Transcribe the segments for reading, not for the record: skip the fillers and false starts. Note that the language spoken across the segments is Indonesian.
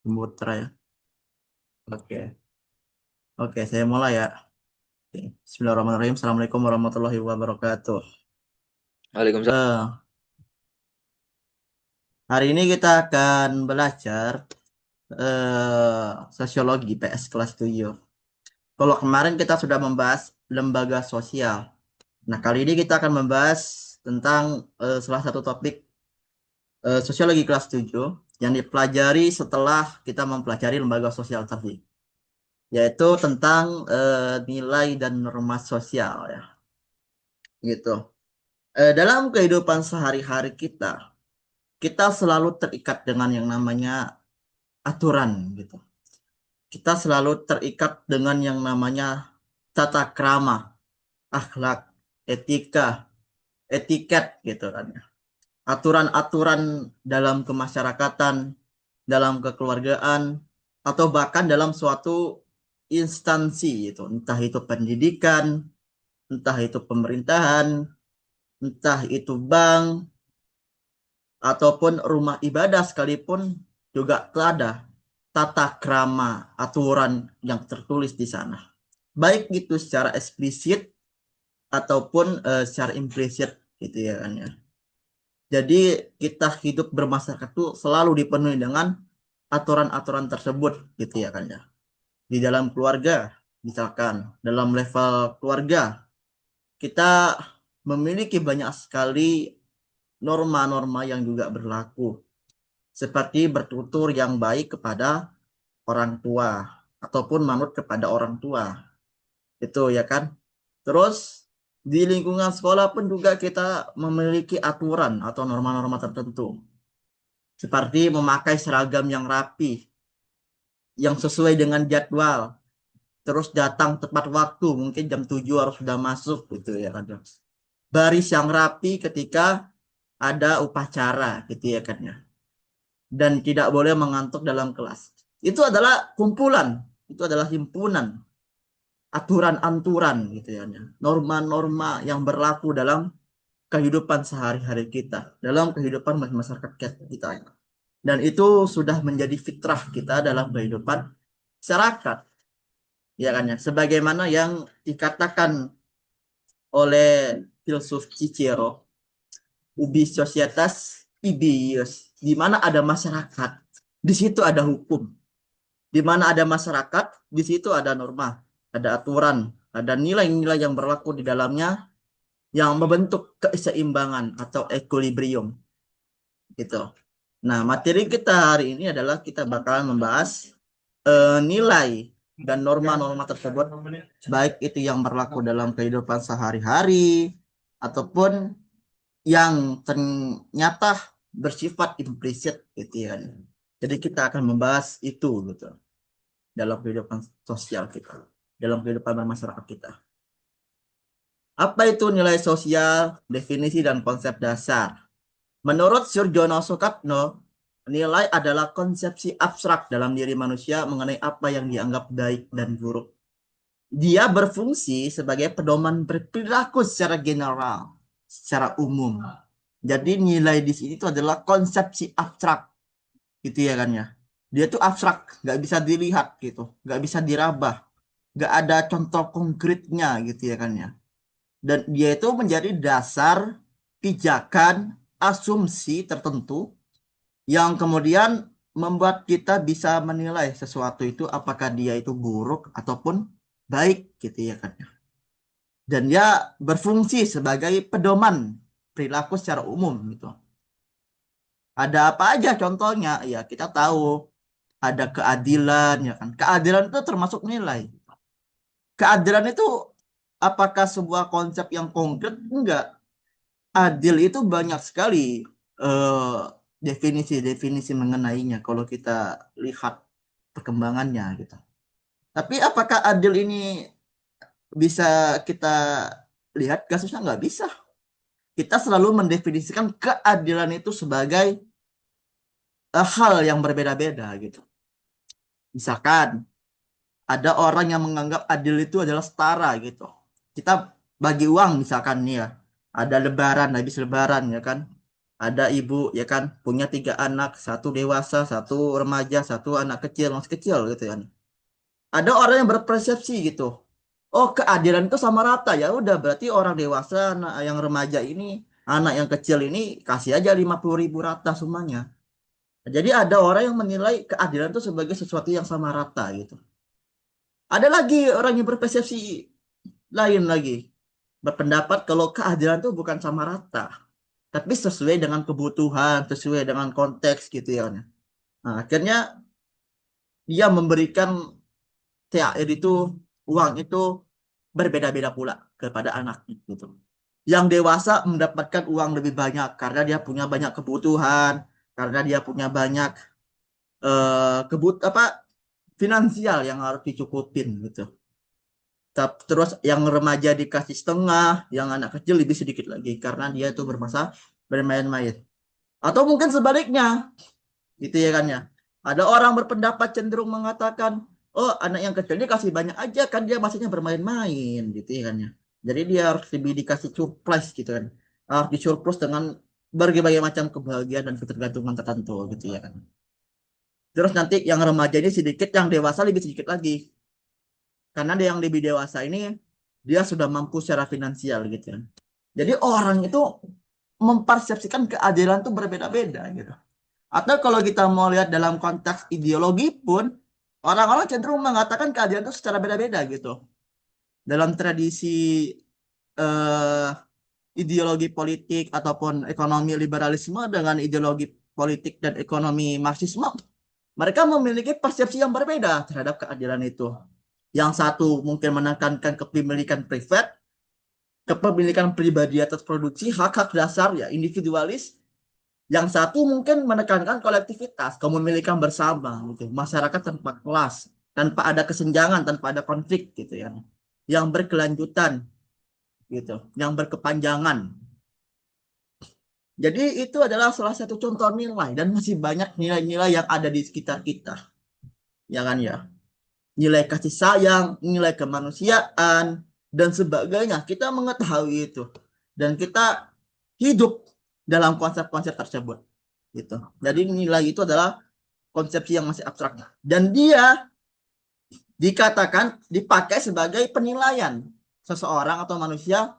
Putra ya. Oke. Oke, saya mulai ya. Oke. Bismillahirrahmanirrahim. Assalamualaikum warahmatullahi wabarakatuh. Waalaikumsalam. Eh, Hari ini kita akan belajar sosiologi PS kelas 7. Kalau kemarin kita sudah membahas lembaga sosial. Nah, kali ini kita akan membahas tentang salah satu topik sosiologi kelas 7 yang dipelajari setelah kita mempelajari lembaga sosial tadi, yaitu tentang nilai dan norma sosial ya, gitu. Dalam kehidupan sehari-hari kita selalu terikat dengan yang namanya aturan gitu. Kita selalu terikat dengan yang namanya tata krama, akhlak, etika, etiket gitu kan ya. Aturan-aturan dalam kemasyarakatan, dalam kekeluargaan, atau bahkan dalam suatu instansi itu, entah itu pendidikan, entah itu pemerintahan, entah itu bank, ataupun rumah ibadah sekalipun juga ada tata krama aturan yang tertulis di sana. Baik itu secara eksplisit ataupun secara implisit gitu ya kan ya. Jadi kita hidup bermasyarakat itu selalu dipenuhi dengan aturan-aturan tersebut gitu ya kan ya. Di dalam keluarga misalkan dalam level keluarga kita memiliki banyak sekali norma-norma yang juga berlaku seperti bertutur yang baik kepada orang tua ataupun manut kepada orang tua. Itu ya kan? Terus di lingkungan sekolah pun juga kita memiliki aturan atau norma-norma tertentu. Seperti memakai seragam yang rapi, yang sesuai dengan jadwal. Terus datang tepat waktu, mungkin jam 7 harus sudah masuk gitu ya kan. Baris yang rapi ketika ada upacara gitu ya kan ya. Dan tidak boleh mengantuk dalam kelas. Itu adalah kumpulan, itu adalah himpunan aturan-aturan gitu ya. Norma-norma yang berlaku dalam kehidupan sehari-hari kita, dalam kehidupan masyarakat kita. Dan itu sudah menjadi fitrah kita dalam kehidupan masyarakat, ya kan ya. Sebagaimana yang dikatakan oleh filsuf Cicero, ubi societas ibius, di mana ada masyarakat, di situ ada hukum. Di mana ada masyarakat, di situ ada norma, ada aturan, ada nilai-nilai yang berlaku di dalamnya yang membentuk keseimbangan atau equilibrium gitu. Nah, materi kita hari ini adalah kita bakalan membahas nilai dan norma-norma tersebut, baik itu yang berlaku dalam kehidupan sehari-hari ataupun yang ternyata bersifat implisit gitu ya. Jadi kita akan membahas itu gitu dalam kehidupan sosial kita, dalam kehidupan masyarakat kita. Apa itu nilai sosial, definisi dan konsep dasar? Menurut Surjono Soekarno, nilai adalah konsepsi abstrak dalam diri manusia mengenai apa yang dianggap baik dan buruk. Dia berfungsi sebagai pedoman berperilaku secara general, secara umum. Jadi nilai di sini itu adalah konsepsi abstrak, gitu ya kan ya. Dia tuh abstrak, nggak bisa dilihat gitu, nggak bisa diraba, nggak ada contoh konkretnya gitu ya kan ya. Dan dia itu menjadi dasar pijakan asumsi tertentu yang kemudian membuat kita bisa menilai sesuatu itu apakah dia itu buruk ataupun baik gitu ya kan. Dan dia berfungsi sebagai pedoman perilaku secara umum gitu. Ada apa aja contohnya? Ya kita tahu ada keadilan ya kan. Keadilan itu termasuk nilai. Keadilan itu apakah sebuah konsep yang konkret? Enggak. Adil itu banyak sekali eh, definisi-definisi mengenainya kalau kita lihat perkembangannya gitu. Tapi apakah adil ini bisa kita lihat kasusnya? Nggak bisa. Kita selalu mendefinisikan keadilan itu sebagai hal yang berbeda-beda gitu. Misalkan ada orang yang menganggap adil itu adalah setara gitu. Kita bagi uang misalkan nih ya, ada lebaran, habis lebaran ya kan. Ada ibu ya kan punya 3 anak, satu dewasa, satu remaja, satu anak kecil masih kecil gitu kan. Ada orang yang berpersepsi gitu. Oh, keadilan itu sama rata. Ya udah berarti orang dewasa, anak yang remaja ini, anak yang kecil ini kasih aja 50.000 rata semuanya. Jadi ada orang yang menilai keadilan itu sebagai sesuatu yang sama rata gitu. Ada lagi orang yang berpersepsi lain lagi. Berpendapat kalau keadilan itu bukan sama rata, tapi sesuai dengan kebutuhan, sesuai dengan konteks gitu ya. Nah, akhirnya dia memberikan THR itu, uang itu berbeda-beda pula kepada anaknya gitu. Yang dewasa mendapatkan uang lebih banyak karena dia punya banyak kebutuhan, karena dia punya banyak apa finansial yang harus dicukupin gitu. Terus yang remaja dikasih setengah, yang anak kecil lebih sedikit lagi karena dia itu bermasa bermain-main. Atau mungkin sebaliknya, gitu ya kan ya. Ada orang berpendapat cenderung mengatakan, oh anak yang kecil ini kasih banyak aja kan dia masihnya bermain-main, gitu ya kan ya. Jadi dia harus lebih dikasih surplus gitu kan. Harus disurplus dengan berbagai macam kebahagiaan dan ketergantungan tertentu gitu ya kan. Terus nanti yang remaja ini sedikit, yang dewasa lebih sedikit lagi. Karena dia yang lebih dewasa ini dia sudah mampu secara finansial gitu kan. Jadi orang itu mempersepsikan keadilan itu berbeda-beda gitu. Atau kalau kita mau lihat dalam konteks ideologi pun, orang-orang cenderung mengatakan keadilan itu secara beda-beda gitu. Dalam tradisi eh, ideologi politik ataupun ekonomi liberalisme dengan ideologi politik dan ekonomi marxisme, mereka memiliki persepsi yang berbeda terhadap keadilan itu. Yang satu mungkin menekankan kepemilikan privat, kepemilikan pribadi atas produksi, hak-hak dasar ya individualis. Yang satu mungkin menekankan kolektivitas, kepemilikan bersama, gitu. Masyarakat tanpa kelas, tanpa ada kesenjangan, tanpa ada konflik, gitu ya. Yang berkelanjutan, gitu. Yang berkepanjangan. Jadi itu adalah salah satu contoh nilai dan masih banyak nilai-nilai yang ada di sekitar kita, ya kan ya. Nilai kasih sayang, nilai kemanusiaan dan sebagainya. Kita mengetahui itu dan kita hidup dalam konsep-konsep tersebut, gitu. Jadi nilai itu adalah konsepsi yang masih abstrak dan dia dikatakan dipakai sebagai penilaian seseorang atau manusia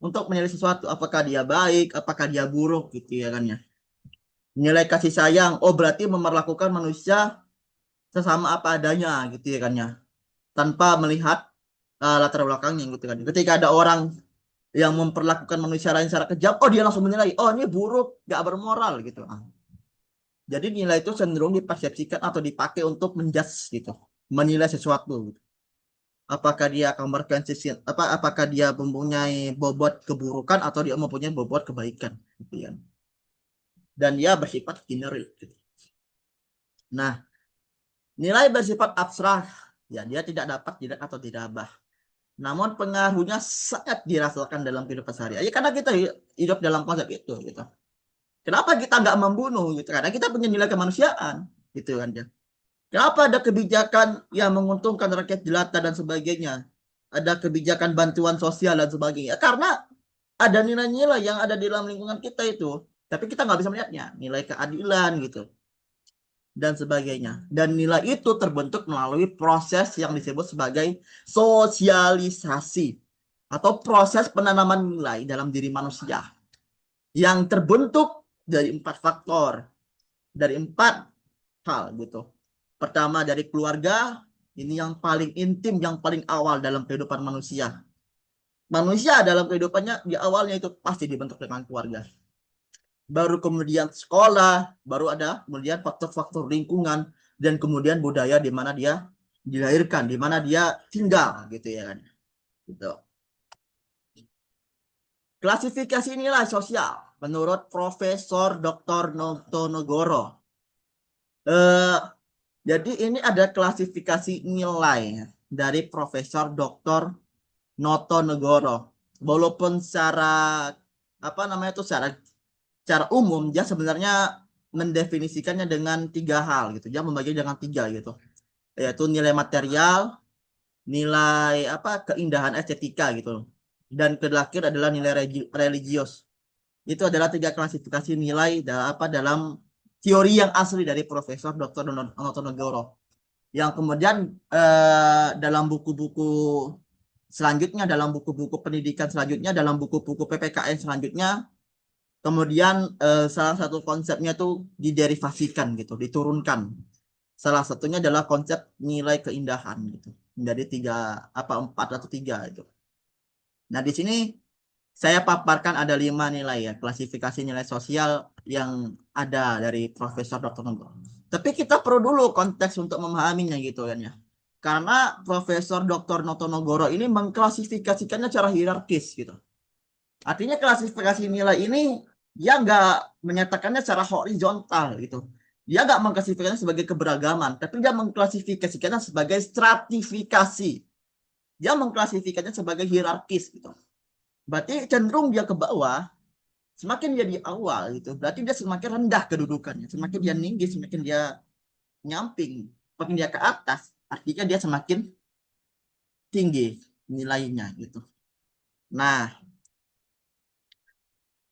untuk menilai sesuatu apakah dia baik apakah dia buruk gitu ya kan ya. Nilai kasih sayang oh berarti memperlakukan manusia sesama apa adanya gitu ya kan ya, tanpa melihat latar belakangnya gitu kan. Ketika ada orang yang memperlakukan manusia lain secara kejam, oh dia langsung menilai oh ini buruk gak bermoral gitu. Jadi nilai itu cenderung dipersepsikan atau dipakai untuk menjudge gitu, menilai sesuatu gitu. Apakah dia akan berkonsisten apakah dia mempunyai bobot keburukan atau dia mempunyai bobot kebaikan gitu ya. Dan dia bersifat generik gitu. Nah, nilai bersifat abstrak ya dia tidak dapat tidak atau tidak bah. Namun pengaruhnya sangat dirasakan dalam kehidupan sehari-hari. Ya, karena kita hidup dalam konsep itu gitu. Kenapa kita nggak membunuh gitu? Karena kita punya nilai kemanusiaan gitu kan ya. Kenapa ada kebijakan yang menguntungkan rakyat jelata dan sebagainya? Ada kebijakan bantuan sosial dan sebagainya. Karena ada nilai-nilai yang ada di dalam lingkungan kita itu. Tapi kita nggak bisa melihatnya. Nilai keadilan gitu. Dan sebagainya. Dan nilai itu terbentuk melalui proses yang disebut sebagai sosialisasi. Atau proses penanaman nilai dalam diri manusia. Yang terbentuk dari 4 faktor. Dari 4 hal gitu. Pertama dari keluarga, ini yang paling intim, yang paling awal dalam kehidupan manusia. Manusia dalam kehidupannya di awalnya itu pasti dibentuk dengan keluarga. Baru kemudian sekolah, baru ada kemudian faktor-faktor lingkungan dan kemudian budaya di mana dia dilahirkan, di mana dia tinggal gitu ya kan. Gitu. Klasifikasi nilai sosial menurut Profesor Dr. Notonegoro. Eh, jadi ini ada klasifikasi nilai dari Profesor Dr. Notonegoro. Walaupun secara apa namanya itu secara umum dia sebenarnya mendefinisikannya dengan 3 hal gitu. Dia membagi dengan 3 gitu. Yaitu nilai material, nilai apa keindahan estetika gitu. Dan terakhir adalah nilai religius. Itu adalah 3 klasifikasi nilai dalam teori yang asli dari Profesor Dr. Notonegoro. Yang kemudian dalam buku-buku selanjutnya, dalam buku-buku pendidikan selanjutnya, dalam buku-buku PPKN selanjutnya, kemudian salah satu konsepnya tuh diderivasikan gitu, diturunkan. Salah satunya adalah konsep nilai keindahan gitu. Menjadi 4 atau 3 itu. Nah, di sini saya paparkan ada 5 nilai ya, klasifikasi nilai sosial yang ada dari Profesor Dr. Nugro. Tapi kita perlu dulu konteks untuk memahaminya gitu kan ya. Karena Profesor Dr. Notonogoro ini mengklasifikasikannya secara hierarkis gitu. Artinya klasifikasi nilai ini dia nggak menyatakannya secara horizontal gitu. Dia nggak mengklasifikasinya sebagai keberagaman, tapi dia mengklasifikasikannya sebagai stratifikasi. Dia mengklasifikasinya sebagai hierarkis gitu. Berarti cenderung dia ke bawah, semakin dia di awal gitu. Berarti dia semakin rendah kedudukannya. Semakin dia tinggi, semakin dia nyamping. Semakin dia ke atas, artinya dia semakin tinggi nilainya gitu. Nah,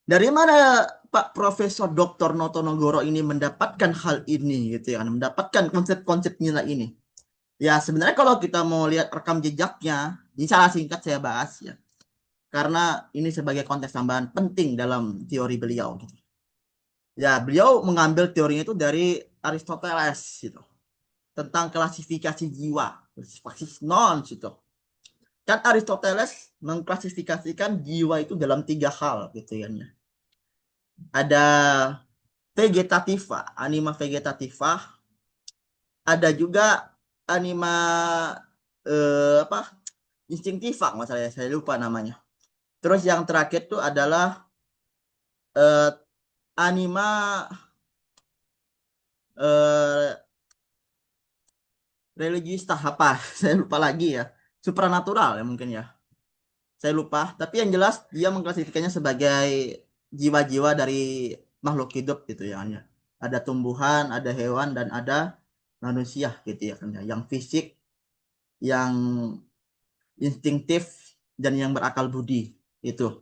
dari mana Pak Profesor Dr. Notonegoro ini mendapatkan hal ini gitu ya, mendapatkan konsep-konsep nilai ini? Ya sebenarnya kalau kita mau lihat rekam jejaknya, ini salah singkat saya bahas ya, karena ini sebagai konteks tambahan penting dalam teori beliau. Gitu. Ya beliau mengambil teorinya itu dari Aristoteles gitu, tentang klasifikasi jiwa, klasifikasi non gitu. Kan Aristoteles mengklasifikasikan jiwa itu dalam 3 hal gitu ya. Ada vegetativa, anima vegetativa, ada juga anima apa instinktiva masalahnya, saya lupa namanya. Terus yang terakhir tuh adalah eh, anima eh, religius apa, saya lupa lagi ya, supranatural ya mungkin ya, saya lupa. Tapi yang jelas dia mengklasifikasinya sebagai jiwa-jiwa dari makhluk hidup gitu ya. Ada tumbuhan, ada hewan, dan ada manusia gitu ya kan ya. Yang fisik, yang instinktif, dan yang berakal budi. Itu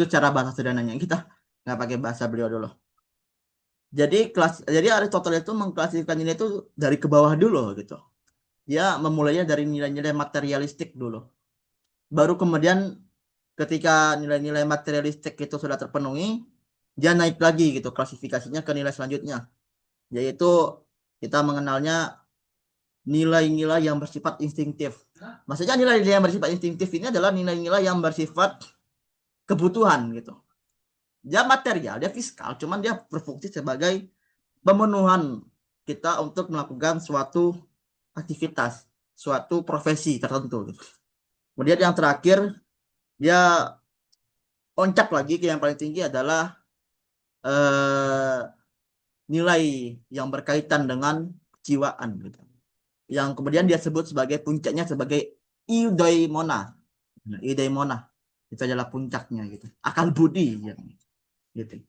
cara bahasa sederhananya. Kita nggak pakai bahasa beliau dulu. Jadi Aristoteles itu mengklasifikasikan ini itu dari ke bawah dulu gitu. Dia memulainya dari nilai-nilai materialistik dulu. Baru kemudian ketika nilai-nilai materialistik itu sudah terpenuhi, dia naik lagi gitu klasifikasinya ke nilai selanjutnya, yaitu kita mengenalnya nilai-nilai yang bersifat instinktif. Maksudnya nilai-nilai yang bersifat instinktif ini adalah nilai-nilai yang bersifat kebutuhan gitu. Dia material, dia fiskal, cuman dia berfungsi sebagai pemenuhan kita untuk melakukan suatu aktivitas, suatu profesi tertentu gitu. Kemudian yang terakhir, dia oncak lagi ke yang paling tinggi adalah eh, nilai yang berkaitan dengan kejiwaan gitu. Yang kemudian dia sebut sebagai puncaknya sebagai eudaimona. Nah, eudaimona itu adalah puncaknya gitu. Akal budi ya, gitu.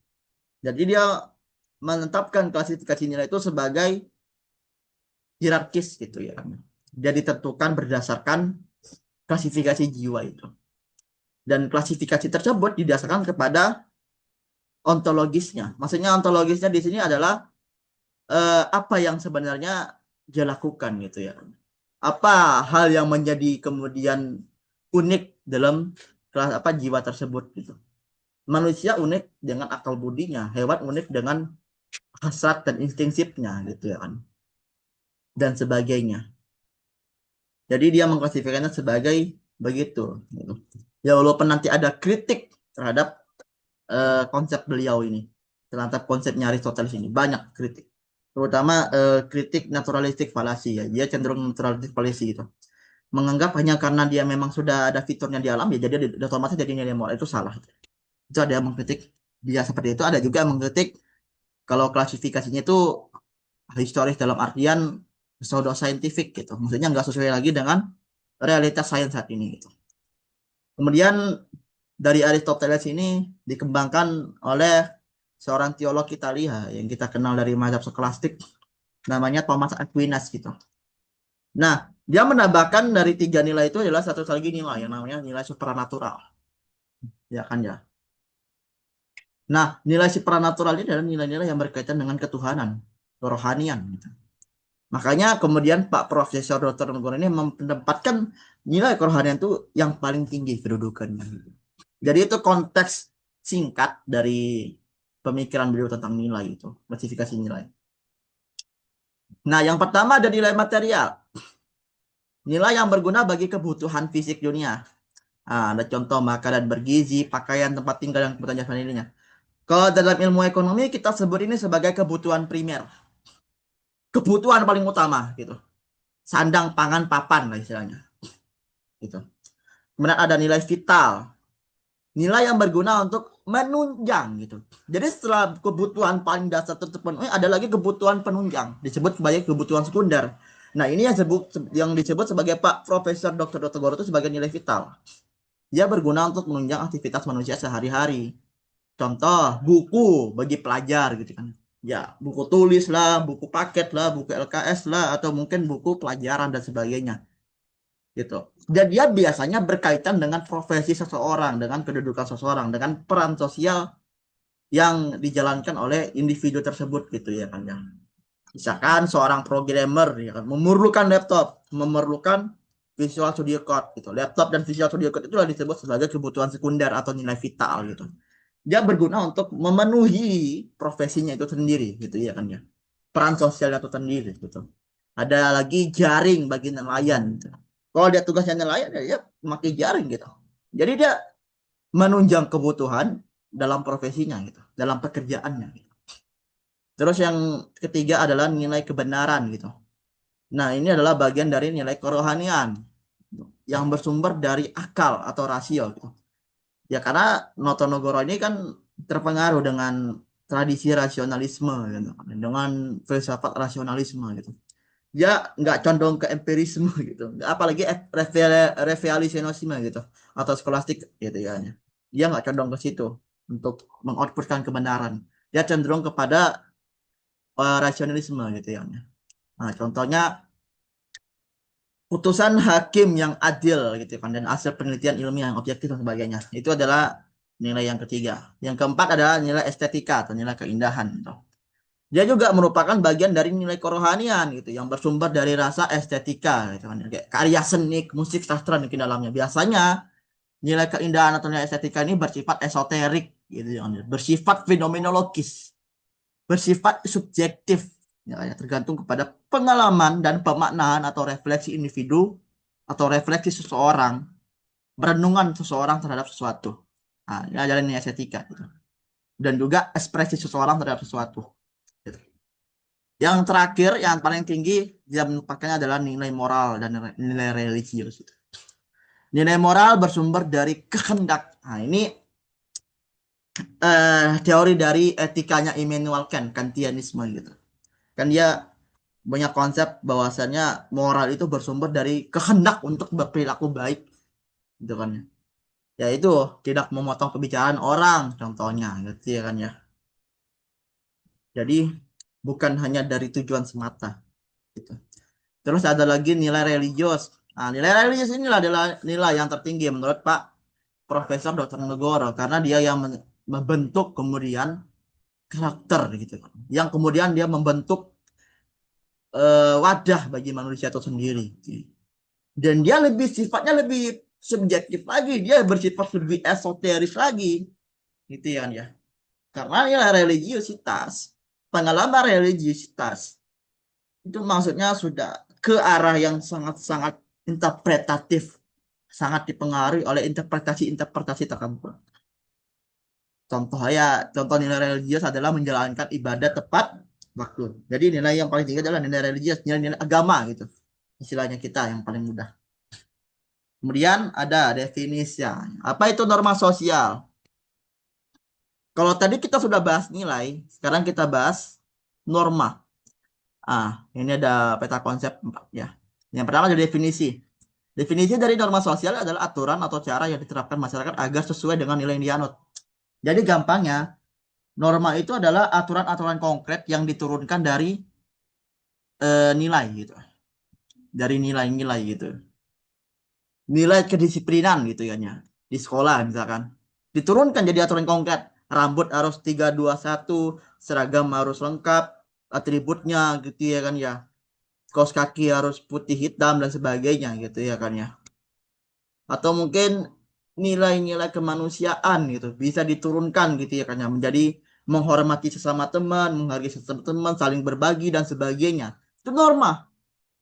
Jadi dia menetapkan klasifikasi nilai itu sebagai hierarkis gitu ya. Dia ditentukan berdasarkan klasifikasi jiwa itu. Dan klasifikasi tersebut didasarkan kepada ontologisnya. Maksudnya ontologisnya di sini adalah apa yang sebenarnya dia lakukan gitu ya. Apa hal yang menjadi kemudian unik dalam kelas apa jiwa tersebut gitu. Manusia unik dengan akal budinya, hewan unik dengan hasrat dan instinktifnya gitu ya kan. Dan sebagainya. Jadi dia mengklasifikasinya sebagai begitu gitu. Ya walaupun nanti ada kritik terhadap konsep beliau ini, terhadap konsepnya Aristoteles ini banyak kritik, terutama kritik naturalistik falasi ya, dia cenderung naturalistik falasi gitu, menganggap hanya karena dia memang sudah ada fiturnya di alam ya jadi otomatis jadi nilai moral itu salah. Itu ada yang mengkritik dia seperti itu, ada juga yang mengkritik kalau klasifikasinya itu historis dalam artian pseudo scientific gitu, maksudnya nggak sesuai lagi dengan realitas sains saat ini gitu. Kemudian dari Aristoteles ini dikembangkan oleh seorang teolog Italia yang kita kenal dari mazhab skolastik, namanya Thomas Aquinas gitu. Nah, dia menambahkan dari 3 nilai itu adalah satu lagi nilai yang namanya nilai supranatural. Ya kan ya. Nah, nilai supranatural ini adalah nilai-nilai yang berkaitan dengan ketuhanan, kerohanian gitu. Makanya kemudian Pak Profesor Dr. Nugoro ini menempatkan nilai kerohanian itu yang paling tinggi kedudukannya gitu. Jadi itu konteks singkat dari pemikiran beliau tentang nilai itu, klasifikasi nilai. Nah, yang pertama ada nilai material. Nilai yang berguna bagi kebutuhan fisik dunia. Ada contoh makanan bergizi, pakaian, tempat tinggal, dan kebutuhan jasmani lainnya. Kalau dalam ilmu ekonomi kita sebut ini sebagai kebutuhan primer. Kebutuhan paling utama gitu. Sandang, pangan, papan lah istilahnya. Gitu. Kemudian ada nilai vital. Nilai yang berguna untuk menunjang gitu. Jadi setelah kebutuhan paling dasar terpenuhi, ada lagi kebutuhan penunjang, disebut sebagai kebutuhan sekunder. Nah, ini yang disebut sebagai Pak Profesor Dr. Goro itu sebagai nilai vital. Dia berguna untuk menunjang aktivitas manusia sehari-hari. Contoh, buku bagi pelajar gitu kan. Ya, buku tulis lah, buku paket lah, buku LKS lah, atau mungkin buku pelajaran dan sebagainya gitu. Dan dia biasanya berkaitan dengan profesi seseorang, dengan kedudukan seseorang, dengan peran sosial yang dijalankan oleh individu tersebut gitu ya kan ya. Misalkan seorang programmer ya kan memerlukan laptop, memerlukan Visual Studio Code gitu. Laptop dan Visual Studio Code itu disebut sebagai kebutuhan sekunder atau nilai vital gitu. Dia berguna untuk memenuhi profesinya itu sendiri gitu ya kan ya. Peran sosialnya itu sendiri gitu. Ada lagi jaring bagi nelayan gitu. Kalau dia tugasnya nelayan ya dia memakai jaring gitu. Jadi dia menunjang kebutuhan dalam profesinya gitu, dalam pekerjaannya gitu. Terus yang ketiga adalah nilai kebenaran gitu. Nah, ini adalah bagian dari nilai kerohanian yang bersumber dari akal atau rasio gitu. Ya karena Notonegoro ini kan terpengaruh dengan tradisi rasionalisme gitu, dengan filsafat rasionalisme gitu. Dia nggak condong ke empirisme gitu, apalagi revisionisme gitu atau skolastik gitu ya. Dia nggak condong ke situ untuk mengoutputkan kebenaran. Dia cenderung kepada rasionalisme gitu ya. Nah, contohnya putusan hakim yang adil gitu kan dan hasil penelitian ilmiah yang objektif dan sebagainya. Itu adalah nilai yang ketiga. Yang keempat adalah nilai estetika atau nilai keindahan gitu. Dia juga merupakan bagian dari nilai kerohanian gitu yang bersumber dari rasa estetika gitu kan. Kayak karya seni, musik, sastra di dalamnya. Biasanya nilai keindahan atau nilai estetika ini bersifat esoterik gitu ya, bersifat fenomenologis, bersifat subjektif ya, tergantung kepada pengalaman dan pemaknaan atau refleksi individu atau refleksi seseorang, perenungan seseorang terhadap sesuatu. Nah, ini adalah nilai estetika gitu. Dan juga ekspresi seseorang terhadap sesuatu. Gitu. Yang terakhir, yang paling tinggi dia merupakannya adalah nilai moral dan nilai religius. Gitu. Nilai moral bersumber dari kehendak. Nah, ini teori dari etikanya Immanuel Kant, Kantianisme gitu. Kan dia banyak konsep bahwasannya moral itu bersumber dari kehendak untuk berperilaku baik gitu kan ya. Yaitu tidak memotong pembicaraan orang contohnya gitu ya kan ya. Jadi bukan hanya dari tujuan semata gitu. Terus ada lagi nilai religius. Nah, nilai religius inilah adalah nilai yang tertinggi menurut Pak Profesor Dr. Negoro karena dia yang membentuk kemudian karakter gitu kan. Yang kemudian dia membentuk wadah bagi manusia itu sendiri. Dan dia lebih sifatnya lebih subjektif lagi, dia bersifat lebih esoteris lagi, gitu ya kan ya. Karena ya religiusitas, pengalaman religiusitas itu maksudnya sudah ke arah yang sangat-sangat interpretatif, sangat dipengaruhi oleh interpretasi-interpretasi tertentu. Contoh nilai religius adalah menjalankan ibadah tepat waktu. Jadi nilai yang paling tinggi adalah nilai religius, nilai-nilai agama gitu. Istilahnya kita yang paling mudah. Kemudian ada definisi. Apa itu norma sosial? Kalau tadi kita sudah bahas nilai, sekarang kita bahas norma. Ini ada peta konsep ya. Yang pertama ada definisi. Definisi dari norma sosial adalah aturan atau cara yang diterapkan masyarakat agar sesuai dengan nilai yang dianut. Jadi gampangnya, norma itu adalah aturan-aturan konkret yang diturunkan dari nilai gitu. Dari nilai-nilai gitu. Nilai kedisiplinan gitu ya. Di sekolah misalkan. Diturunkan jadi aturan konkret. rambut harus 321, seragam harus lengkap, atributnya gitu ya kan ya. Kaos kaki harus putih hitam dan sebagainya gitu ya kan ya. Atau mungkin nilai-nilai kemanusiaan gitu bisa diturunkan gitu ya kan ya, menjadi menghormati sesama teman, menghargai sesama teman, saling berbagi dan sebagainya. Itu norma.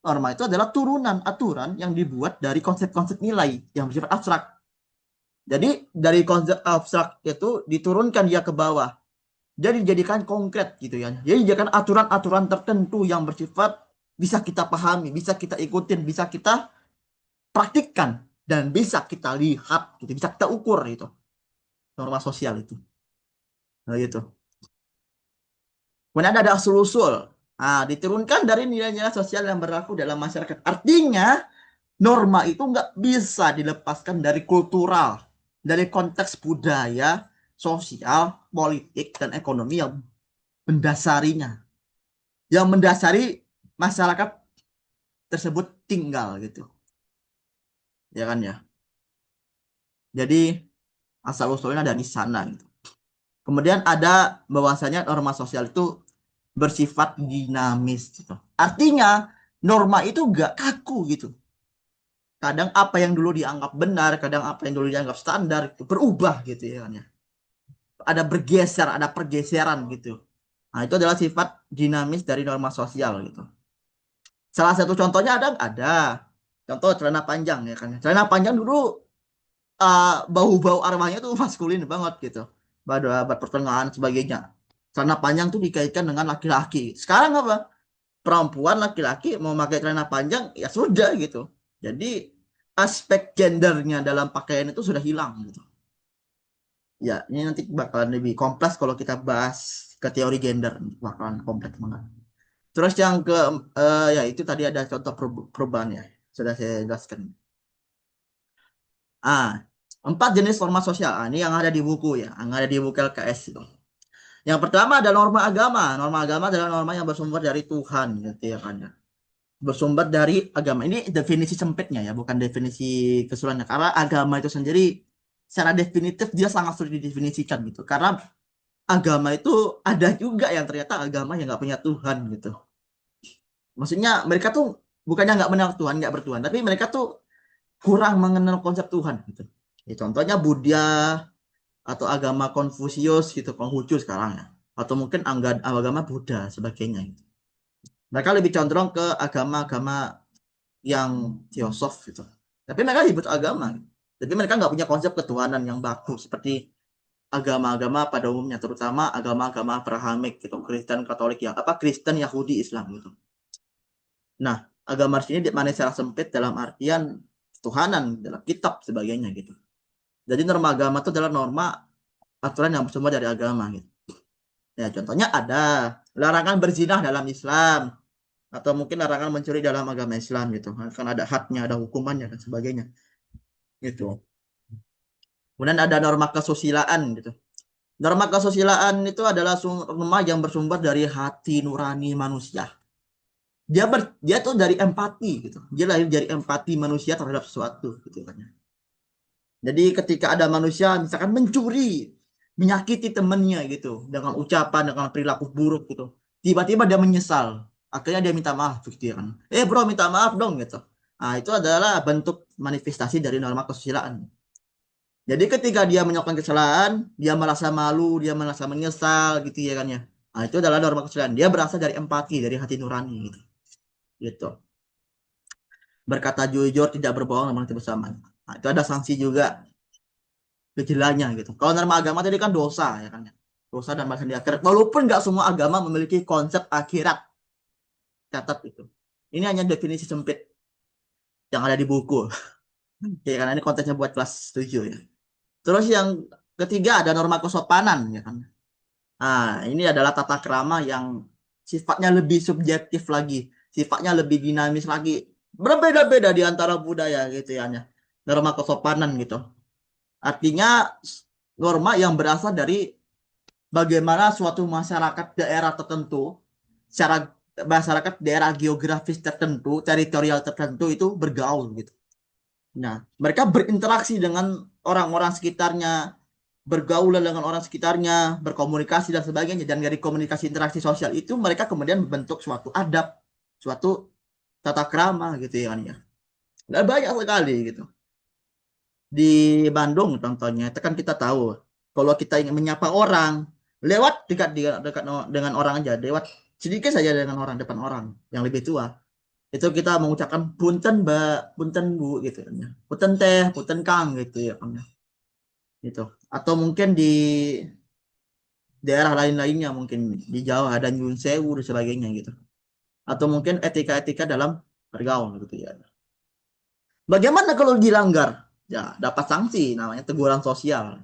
Norma itu adalah turunan aturan yang dibuat dari konsep-konsep nilai yang bersifat abstrak. Jadi dari konsep abstrak itu diturunkan dia ke bawah. Jadi dijadikan konkret gitu ya. Jadi dijadikan aturan-aturan tertentu yang bersifat bisa kita pahami, bisa kita ikutin, bisa kita praktikkan dan bisa kita lihat gitu, bisa kita ukur itu. Norma sosial itu. Nah, gitu. Kemudian ada asal-usul. Nah, diturunkan dari nilai-nilai sosial yang berlaku dalam masyarakat. Artinya, norma itu nggak bisa dilepaskan dari kultural, dari konteks budaya, sosial, politik, dan ekonomi yang mendasarinya. Yang mendasari masyarakat tersebut tinggal gitu. Ya kan ya. Jadi, asal-usulnya ada di sana gitu. Kemudian ada bahwasanya norma sosial itu bersifat dinamis gitu. Artinya norma itu gak kaku gitu. Kadang apa yang dulu dianggap benar, kadang apa yang dulu dianggap standar itu berubah gitu ya kan ya. Ada bergeser, ada pergeseran gitu. Nah, itu adalah sifat dinamis dari norma sosial gitu. Salah satu contohnya ada. Contoh celana panjang ya kan. Celana panjang dulu bau-bau arwahnya tuh maskulin banget gitu. Pada abad pertengahan sebagainya. Celana panjang tuh dikaitkan dengan laki-laki. Sekarang apa? Perempuan laki-laki mau pakai celana panjang ya sudah gitu. Jadi aspek gendernya dalam pakaian itu sudah hilang gitu. Ya, ini nanti bakalan lebih kompleks kalau kita bahas ke teori gender, bakalan kompleks banget. Terus yang ke ya itu tadi ada contoh perubahan ya, sudah saya jelaskan. Ah, 4 jenis forma sosial. Ah, ini yang ada di buku ya, yang ada di buku LKS itu. Yang pertama ada norma agama. Norma agama adalah norma yang bersumber dari Tuhan gitu ya kan ya. Bersumber dari agama. Ini definisi sempitnya ya, bukan definisi keseluruhannya. Karena agama itu sendiri secara definitif dia sangat sulit didefinisikan gitu. Karena agama itu ada juga yang ternyata agama yang nggak punya Tuhan gitu. Maksudnya mereka tuh bukannya nggak mengenal Tuhan, nggak bertuhan, tapi mereka tuh kurang mengenal konsep Tuhan gitu. Ya, contohnya Buddha atau agama Konfusius gitu, Konghucu sekarang ya. Atau mungkin agama Buddha sebagainya gitu. Mereka lebih condong ke agama-agama yang teosof gitu. Tapi mereka disebut agama. Tapi mereka nggak punya konsep ketuhanan yang baku seperti agama-agama pada umumnya, terutama agama-agama Abrahamik gitu, Kristen, Katolik ya, apa Kristen, Yahudi, Islam gitu. Nah, agama ini dimaknai secara sempit dalam artian ketuhanan dalam kitab sebagainya gitu. Jadi norma agama itu adalah norma aturan yang bersumber dari agama gitu. Ya, contohnya ada larangan berzinah dalam Islam atau mungkin larangan mencuri dalam agama Islam gitu. Kan ada hadnya, ada hukumannya dan sebagainya gitu. Kemudian ada norma kesusilaan gitu. Norma kesusilaan itu adalah norma yang bersumber dari hati nurani manusia. Dia tuh dari empati gitu. Dia lahir dari empati manusia terhadap sesuatu gitu kan. Jadi ketika ada manusia misalkan mencuri, menyakiti temannya gitu dengan ucapan, dengan perilaku buruk gitu. Tiba-tiba dia menyesal. Akhirnya dia minta maaf gitu ya kan. Bro, minta maaf dong gitu. Nah, itu adalah bentuk manifestasi dari norma kesusilaan. Jadi ketika dia melakukan kesalahan, dia merasa malu, dia merasa menyesal gitu ya kan ya. Nah, itu adalah norma kesusilaan. Dia berasal dari empati, dari hati nurani gitu. Gitu. Berkata jujur, tidak berbohong, namun tidak bersama. Nah, itu ada sanksi juga gejalanya gitu. Kalau norma agama tadi kan dosa ya kan ya. Dosa dan balasan di akhirat. Walaupun nggak semua agama memiliki konsep akhirat. Catat itu. Ini hanya definisi sempit yang ada di buku. Ya karena ini konteksnya buat kelas 7 ya. Terus yang ketiga ada norma kesopanan ya kan. Nah, ini adalah tata krama yang sifatnya lebih subjektif lagi, sifatnya lebih dinamis lagi. Berbeda-beda di antara budaya gitu ya. Norma kesopanan gitu. Artinya norma yang berasal dari bagaimana suatu masyarakat daerah tertentu, secara masyarakat daerah geografis tertentu, teritorial tertentu itu bergaul gitu. Nah, mereka berinteraksi dengan orang-orang sekitarnya, bergaul dengan orang sekitarnya, berkomunikasi dan sebagainya. Dan dari komunikasi interaksi sosial itu mereka kemudian membentuk suatu adab, suatu tata krama gitu ya kan ya. Dan banyak sekali gitu. Di Bandung contohnya, itu kan kita tahu kalau kita ingin menyapa orang lewat dekat dekat dengan orang aja, lewat sedikit saja dengan orang depan orang yang lebih tua, itu kita mengucapkan punten mbak, punten bu gitu kan ya, punten teh, punten kang gitu ya kan ya. Gitu. Atau mungkin di daerah lain-lainnya, mungkin di Jawa ada nyun sewu dan sebagainya gitu. Atau mungkin etika-etika dalam bergaul gitu ya. Bagaimana kalau dilanggar? Ya dapat sanksi, namanya teguran sosial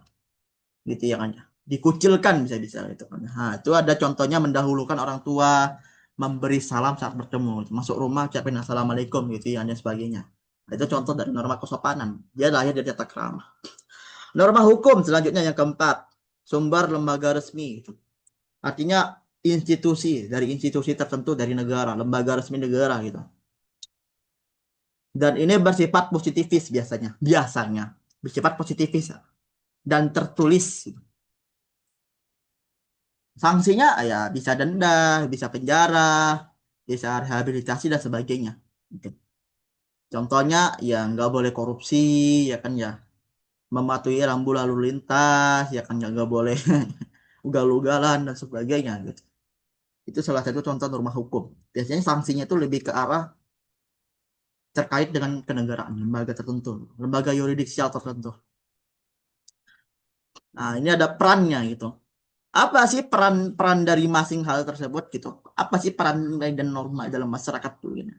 gitu ya kan ya. Dikucilkan bisa itu kan. Nah, itu ada contohnya mendahulukan orang tua, memberi salam saat bertemu, masuk rumah ucapin assalamualaikum gitu ya dan sebagainya. Nah, itu contoh dari norma kesopanan. Dia lahir dari tata krama. Norma hukum selanjutnya yang keempat, sumber lembaga resmi. Artinya institusi, dari institusi tertentu dari negara, lembaga resmi negara gitu. Dan ini bersifat positifis biasanya bersifat positifis dan tertulis. Sanksinya ya bisa denda, bisa penjara, bisa rehabilitasi dan sebagainya. Gitu. Contohnya ya nggak boleh korupsi, ya kan ya, mematuhi rambu lalu lintas, ya kan ya nggak boleh ugal-ugalan dan sebagainya gitu. Itu salah satu contoh norma hukum. Biasanya sanksinya itu lebih ke arah terkait dengan kenegaraan, lembaga tertentu, lembaga yuridisial tertentu. Nah, ini ada perannya gitu. Apa sih peran dari masing hal tersebut gitu? Apa sih peran nilai dan norma dalam masyarakat tuh gitu?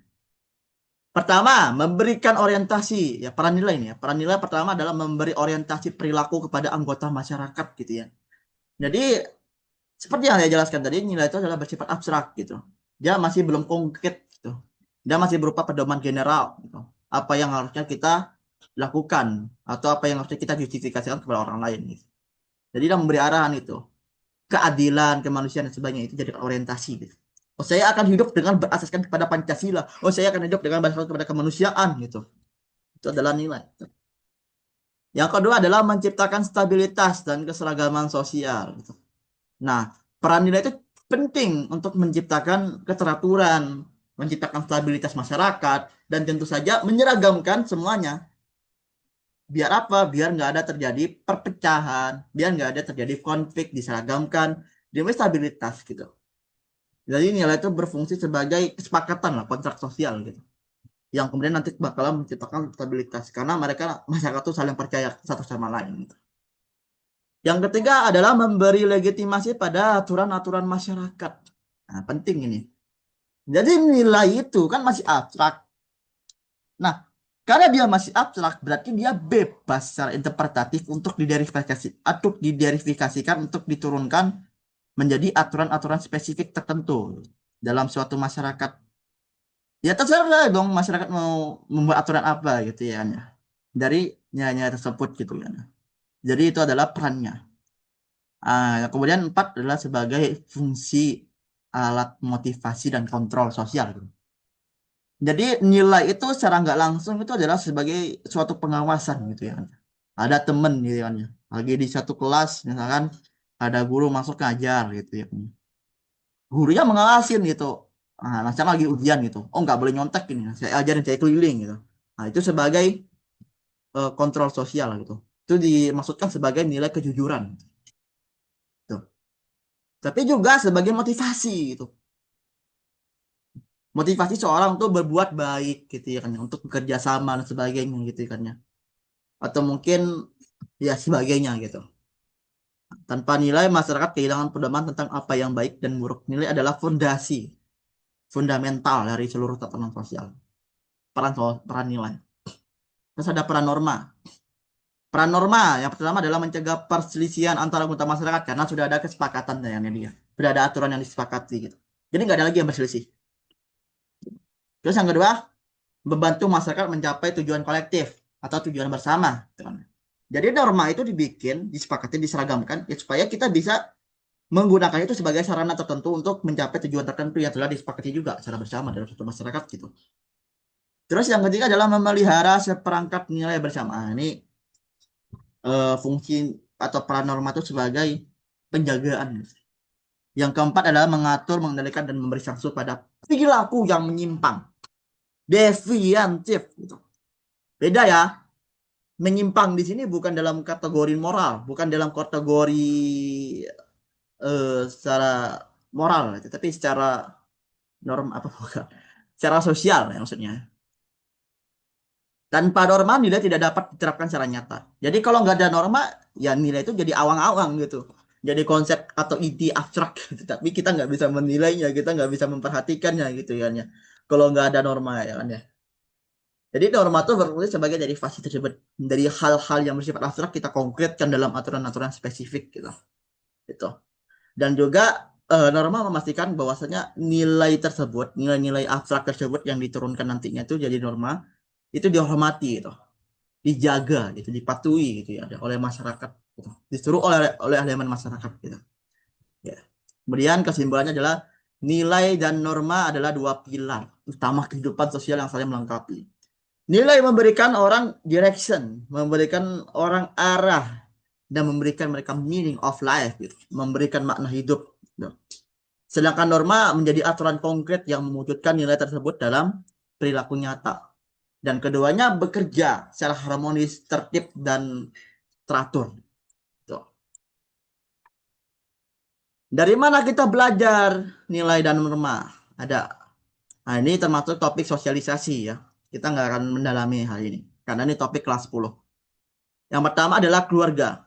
Pertama, memberikan orientasi, ya peran nilai ini ya. Peran nilai pertama adalah memberi orientasi perilaku kepada anggota masyarakat gitu ya. Jadi seperti yang saya jelaskan tadi, nilai itu adalah bersifat abstrak gitu. Dia masih belum konkret gitu. Dia masih berupa pedoman general gitu. Apa yang harusnya kita lakukan atau apa yang harusnya kita justifikasikan kepada orang lain gitu. Jadi dia memberi arahan itu. Keadilan, kemanusiaan dan sebagainya itu jadi orientasi gitu. Oh, saya akan hidup dengan berasaskan kepada Pancasila. Oh, saya akan hidup dengan berasaskan kepada kemanusiaan gitu. Itu adalah nilai. Yang kedua adalah menciptakan stabilitas dan keseragaman sosial gitu. Nah, peran nilai itu penting untuk menciptakan keteraturan, menciptakan stabilitas masyarakat, dan tentu saja menyeragamkan semuanya. Biar apa? Biar nggak ada terjadi perpecahan, biar nggak ada terjadi konflik, diseragamkan, demi stabilitas gitu. Jadi nilai itu berfungsi sebagai kesepakatan lah, kontrak sosial gitu. Yang kemudian nanti bakalan menciptakan stabilitas karena mereka masyarakat itu saling percaya satu sama lain gitu. Yang ketiga adalah memberi legitimasi pada aturan-aturan masyarakat. Nah, penting ini. Jadi nilai itu kan masih abstrak. Nah, karena dia masih abstrak, berarti dia bebas secara interpretatif untuk diderifikasikan untuk diturunkan menjadi aturan-aturan spesifik tertentu dalam suatu masyarakat. Ya terserah dong masyarakat mau membuat aturan apa gitu ya kan ya. Dari nilai tersebut gitu kan. Jadi itu adalah perannya. Kemudian empat adalah sebagai fungsi alat motivasi dan kontrol sosial gitu. Jadi nilai itu secara nggak langsung itu adalah sebagai suatu pengawasan gitu ya kan. Ada temen gitu kan ya. Lagi di satu kelas misalkan ada guru masuk ngajar gitu ya kan. Gurunya mengawasin gitu. Macam lagi ujian gitu. Oh nggak boleh nyontek ini. Saya ajarin saya keliling gitu. Nah itu sebagai kontrol sosial gitu. Itu dimaksudkan sebagai nilai kejujuran. Gitu. Tapi juga sebagai motivasi gitu. Motivasi seorang untuk berbuat baik gitu ya kan ya. Untuk bekerja sama dan sebagainya gitu ya kan ya. Atau mungkin ya sebagainya gitu. Tanpa nilai masyarakat kehilangan pedoman tentang apa yang baik dan buruk. Nilai adalah fondasi fundamental dari seluruh tatanan sosial. Peran nilai. Terus ada peran norma. Peran norma yang pertama adalah mencegah perselisihan antara anggota masyarakat karena sudah ada kesepakatan yang dia. Sudah ada aturan yang disepakati gitu. Jadi nggak ada lagi yang berselisih. Terus yang kedua, membantu masyarakat mencapai tujuan kolektif atau tujuan bersama. Jadi norma itu dibikin, disepakati, diseragamkan ya supaya kita bisa menggunakan itu sebagai sarana tertentu untuk mencapai tujuan tertentu yang telah disepakati juga secara bersama dalam satu masyarakat gitu. Terus yang ketiga adalah memelihara seperangkat nilai bersama. Ini fungsi atau peran norma itu sebagai penjagaan. Yang keempat adalah mengatur, mengendalikan, dan memberi sanksi pada perilaku yang menyimpang, deviantif. Gitu. Beda ya, menyimpang di sini bukan dalam kategori moral, bukan dalam kategori secara moral, tapi secara norm apa bukan, secara sosial ya maksudnya. Tanpa norma nilai tidak dapat diterapkan secara nyata. Jadi kalau nggak ada norma, ya nilai itu jadi awang-awang gitu. Jadi konsep atau ide abstrak gitu. Tapi kita nggak bisa menilainya, kita nggak bisa memperhatikannya gitu kan ya. Kalau nggak ada norma ya kan ya. Jadi norma itu berfungsi sebagai derivasi tersebut dari hal-hal yang bersifat abstrak kita konkretkan dalam aturan-aturan spesifik gitu. Gitu. Dan juga norma memastikan bahwasanya nilai tersebut, nilai-nilai abstrak tersebut yang diturunkan nantinya itu jadi norma, itu dihormati gitu, dijaga gitu, dipatuhi gitu ya oleh masyarakat gitu. Disuruh oleh elemen masyarakat gitu. Ya. Kemudian kesimpulannya adalah nilai dan norma adalah dua pilar utama kehidupan sosial yang saling melengkapi. Nilai memberikan orang direction, memberikan orang arah, dan memberikan mereka meaning of life gitu, memberikan makna hidup gitu. Sedangkan norma menjadi aturan konkret yang mewujudkan nilai tersebut dalam perilaku nyata. Dan keduanya bekerja secara harmonis, tertib, dan teratur. Tuh. Dari mana kita belajar nilai dan norma? Ada. Nah, ini termasuk topik sosialisasi ya. Kita nggak akan mendalami hal ini. Karena ini topik kelas 10. Yang pertama adalah keluarga.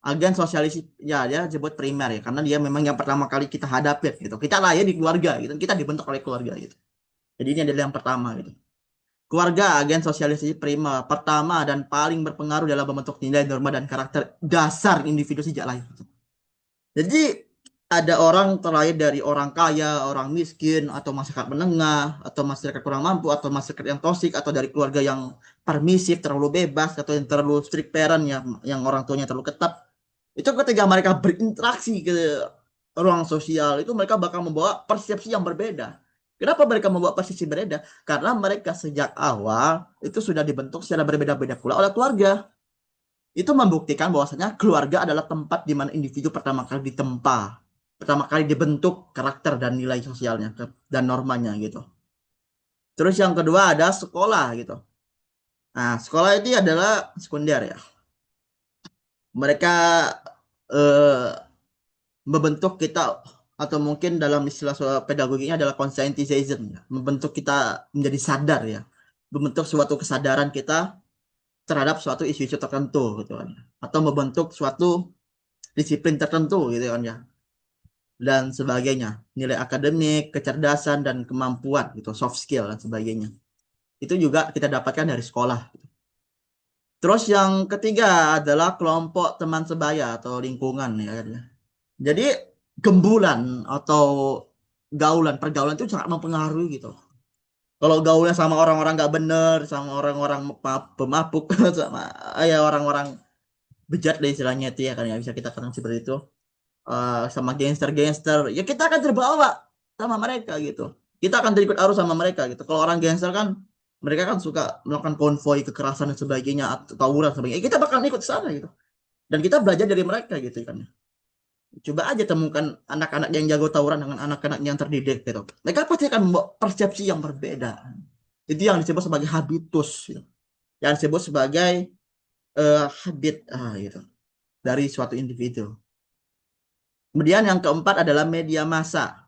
Agen sosialisasi, ya dia sebut primer ya. Karena dia memang yang pertama kali kita hadapi gitu. Kita lahir di keluarga gitu. Kita dibentuk oleh keluarga gitu. Jadi ini adalah yang pertama gitu. Keluarga, agen sosialisasi primer, pertama dan paling berpengaruh dalam membentuk nilai, norma, dan karakter dasar individu sejak lahir. Jadi ada orang terlahir dari orang kaya, orang miskin, atau masyarakat menengah, atau masyarakat kurang mampu, atau masyarakat yang toksik, atau dari keluarga yang permisif, terlalu bebas, atau yang terlalu strict parent, yang orang tuanya terlalu ketat. Itu ketika mereka berinteraksi ke ruang sosial, itu mereka bakal membawa persepsi yang berbeda. Kenapa mereka membawa persepsi berbeda? Karena mereka sejak awal itu sudah dibentuk secara berbeda-beda pula oleh keluarga. Itu membuktikan bahwasanya keluarga adalah tempat di mana individu pertama kali ditempa, pertama kali dibentuk karakter dan nilai sosialnya dan normanya gitu. Terus yang kedua ada sekolah gitu. Nah, sekolah itu adalah sekunder ya. Mereka eh, membentuk kita, atau mungkin dalam istilah pedagoginya adalah conscientization ya. Membentuk kita menjadi sadar ya. Membentuk suatu kesadaran kita terhadap suatu isu-isu tertentu gitu kan. Atau membentuk suatu disiplin tertentu gitu kan ya, dan sebagainya, nilai akademik, kecerdasan, dan kemampuan gitu, soft skill dan sebagainya, itu juga kita dapatkan dari sekolah gitu. Terus yang ketiga adalah kelompok teman sebaya atau lingkungan ya kan ya. Jadi gembulan atau pergaulan itu sangat mempengaruhi gitu. Kalau gaulnya sama orang-orang nggak bener, sama orang-orang pemabuk, sama ya orang-orang bejat deh istilahnya itu ya kan ya, bisa kita katakan seperti itu. Sama gangster-gangster, ya kita akan terbawa sama mereka gitu. Kita akan terikut arus sama mereka gitu. Kalau orang gangster kan mereka kan suka melakukan konvoy kekerasan dan sebagainya, atau tawuran sebagainya. Kita bakal ikut sana gitu. Dan kita belajar dari mereka gitu kan. Coba aja temukan anak-anak yang jago tawuran dengan anak-anak yang terdidik gitu. Mereka pasti akan membawa persepsi yang berbeda. Itu yang disebut sebagai habitus gitu. Yang disebut sebagai habit gitu dari suatu individu. Kemudian yang keempat adalah media massa.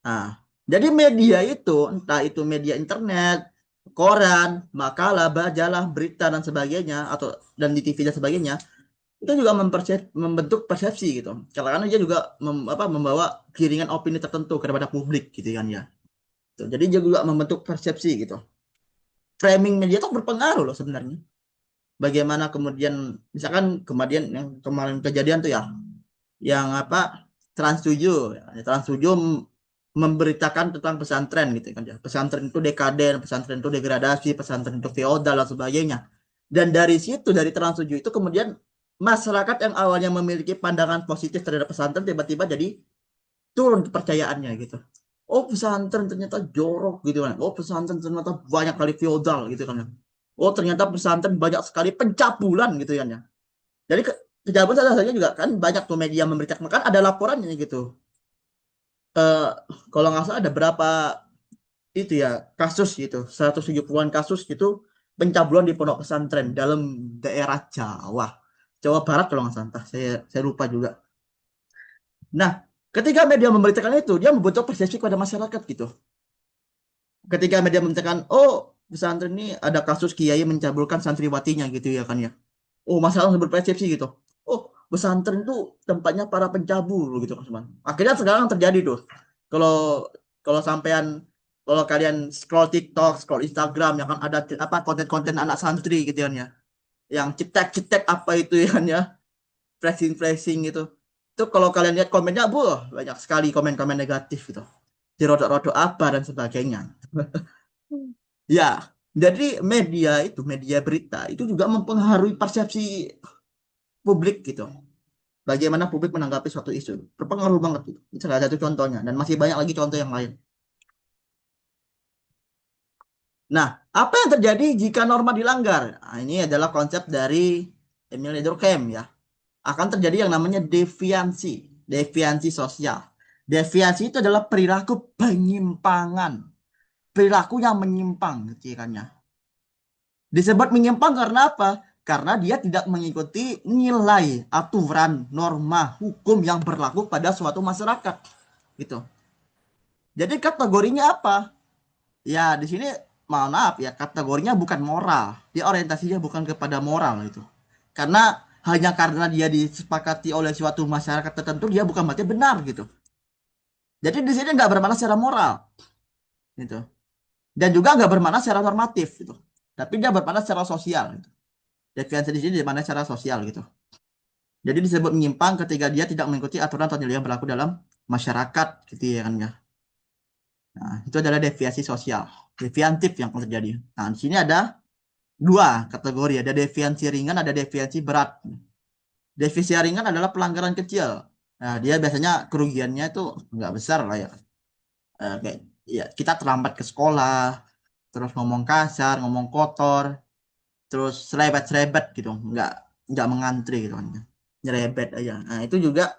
Nah, jadi media itu, entah itu media internet, koran, makalah, majalah, berita, dan sebagainya, atau dan di TV dan sebagainya, itu juga membentuk persepsi gitu. Karena dia juga membawa kiringan opini tertentu kepada publik gitu kan ya. Jadi dia juga membentuk persepsi gitu. Framing media itu berpengaruh loh sebenarnya. Bagaimana kemudian, misalkan kemudian yang kemarin kejadian tuh ya, yang Trans7 ya. Trans7 memberitakan tentang pesantren gitu kan ya. Pesantren itu dekaden, pesantren itu degradasi, pesantren itu feodal dan sebagainya. Dan dari situ, dari Trans7 itu kemudian masyarakat yang awalnya memiliki pandangan positif terhadap pesantren tiba-tiba jadi turun kepercayaannya gitu. Oh, pesantren ternyata jorok gitu kan. Oh, pesantren ternyata banyak kali feodal gitu kan ya. Oh, ternyata pesantren banyak sekali pencabulan gitu kan ya. Jadi Pejabat salah satunya juga kan banyak tuh media memberitakan, kan ada laporannya gitu. Eh, Kalau nggak salah ada berapa itu ya kasus gitu, 170-an kasus gitu pencabulan di pondok pesantren dalam daerah Jawa, Jawa Barat kalau nggak salah, entah, saya lupa juga. Nah, ketika media memberitakan itu, dia membentuk persepsi kepada masyarakat gitu. Ketika media memberitakan, oh pesantren ini ada kasus kiai mencabulkan santriwatinya gitu ya kan ya. Oh, masalah berpersepsi gitu. Oh, pesantren itu tempatnya para pencabul gitu kan, teman. Akhirnya sekarang terjadi tuh. Kalau kalau sampean kalau kalian scroll TikTok, scroll Instagram, ya kan ada apa konten-konten anak santri gitu kan ya. Yang cetek-cetek apa itu ya kan ya, flashing-flashing gitu. Itu kalau kalian lihat komennya, banyak sekali komen-komen negatif gitu. Dirodok-rodok apa dan sebagainya. Ya, jadi media berita itu juga mempengaruhi persepsi publik gitu. Bagaimana publik menanggapi suatu isu. Berpengaruh banget gitu. Itu salah satu contohnya. Dan masih banyak lagi contoh yang lain. Nah, apa yang terjadi jika norma dilanggar? Nah, ini adalah konsep dari Emile Durkheim ya. Akan terjadi yang namanya deviansi. Deviansi sosial. Deviansi itu adalah perilaku penyimpangan. Perilaku yang menyimpang gitu ya kan ya. Disebut menyimpang karena apa? Karena dia tidak mengikuti nilai, aturan, norma, hukum yang berlaku pada suatu masyarakat. Gitu. Jadi kategorinya apa? Ya, di sini mohon maaf ya, kategorinya bukan moral. Dia orientasinya bukan kepada moral itu. Karena hanya karena dia disepakati oleh suatu masyarakat tertentu, dia bukan berarti benar gitu. Jadi di sini nggak bermakna secara moral gitu. Dan juga nggak bermakna secara normatif gitu. Tapi dia bermakna secara sosial gitu. Deviansi di sini bermakna secara sosial gitu. Jadi disebut menyimpang ketika dia tidak mengikuti aturan atau nilai yang berlaku dalam masyarakat gitu ya kan ya. Nah, itu adalah deviasi sosial, deviantif yang terjadi. Nah, di sini ada dua kategori, ada deviansi ringan, ada deviansi berat. Deviasi ringan adalah pelanggaran kecil. Nah, dia biasanya kerugiannya itu nggak besar lah ya. Kayak ya kita terlambat ke sekolah, terus ngomong kasar, ngomong kotor, terus selebet-selebet gitu, nggak mengantri gitu kan. Nyerebet aja. Nah, itu juga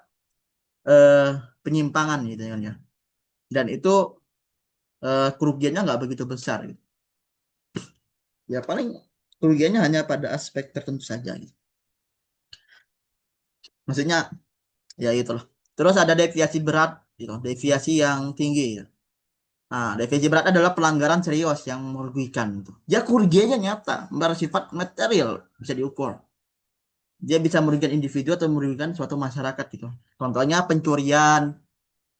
eh, penyimpangan gitu kan ya. Dan itu kerugiannya nggak begitu besar gitu. Ya paling kerugiannya hanya pada aspek tertentu saja gitu. Maksudnya ya itulah. Terus ada deviasi berat gitu, deviasi yang tinggi gitu. Nah, deviasi berat adalah pelanggaran serius yang merugikan gitu. Ya kerugiannya nyata, bersifat material, bisa diukur. Dia bisa merugikan individu atau merugikan suatu masyarakat gitu. Contohnya pencurian,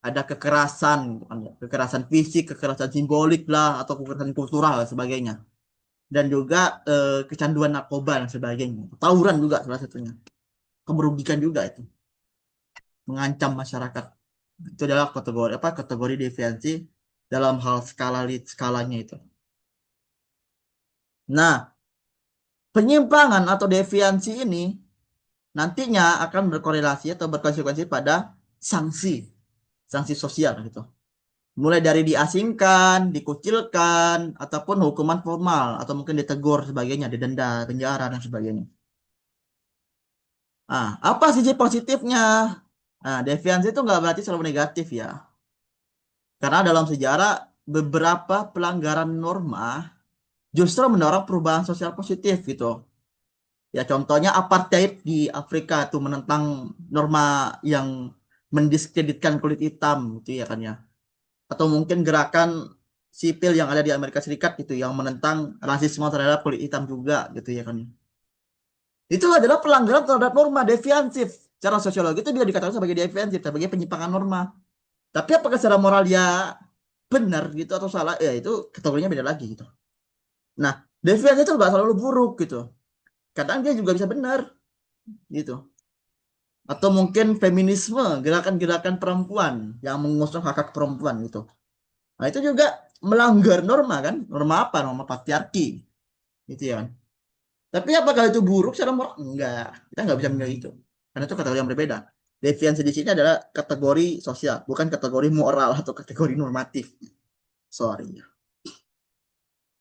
ada kekerasan, gitu kan ya. Kekerasan fisik, kekerasan simbolik lah, atau kekerasan kultural dan sebagainya. Dan juga kecanduan narkoba dan sebagainya. Tawuran juga salah satunya. Merugikan juga itu, mengancam masyarakat. Itu adalah kategori apa? Kategori deviansi dalam hal skalanya itu. Nah, penyimpangan atau deviansi ini nantinya akan berkorelasi atau berkonsekuensi pada sanksi, sanksi sosial gitu. Mulai dari diasingkan, dikucilkan, ataupun hukuman formal, atau mungkin ditegur sebagainya, didenda, penjara, dan sebagainya. Ah, apa sisi positifnya? Nah, deviansi itu nggak berarti selalu negatif ya. Karena dalam sejarah, beberapa pelanggaran norma justru mendorong perubahan sosial positif gitu. Ya contohnya apartheid di Afrika itu menentang norma yang mendiskreditkan kulit hitam gitu ya kan ya. Atau mungkin gerakan sipil yang ada di Amerika Serikat gitu yang menentang rasisme terhadap kulit hitam juga gitu ya kan. Itu adalah pelanggaran terhadap norma deviansif. Secara sosiologi itu bisa dikatakan sebagai deviansif, sebagai penyimpangan norma. Tapi apakah secara moral dia benar gitu atau salah? Ya itu kategorinya beda lagi gitu. Nah, deviansi itu nggak selalu buruk gitu. Kadang dia juga bisa benar gitu. Atau mungkin feminisme, gerakan-gerakan perempuan yang mengusung hak hak perempuan gitu. Nah, itu juga melanggar norma kan? Norma apa? Norma patriarki gitu ya kan. Tapi apakah itu buruk secara moral? Enggak. Kita nggak bisa menilai itu. Karena itu kategori yang berbeda. Deviansi di sini adalah kategori sosial, bukan kategori moral atau kategori normatif. Sorry.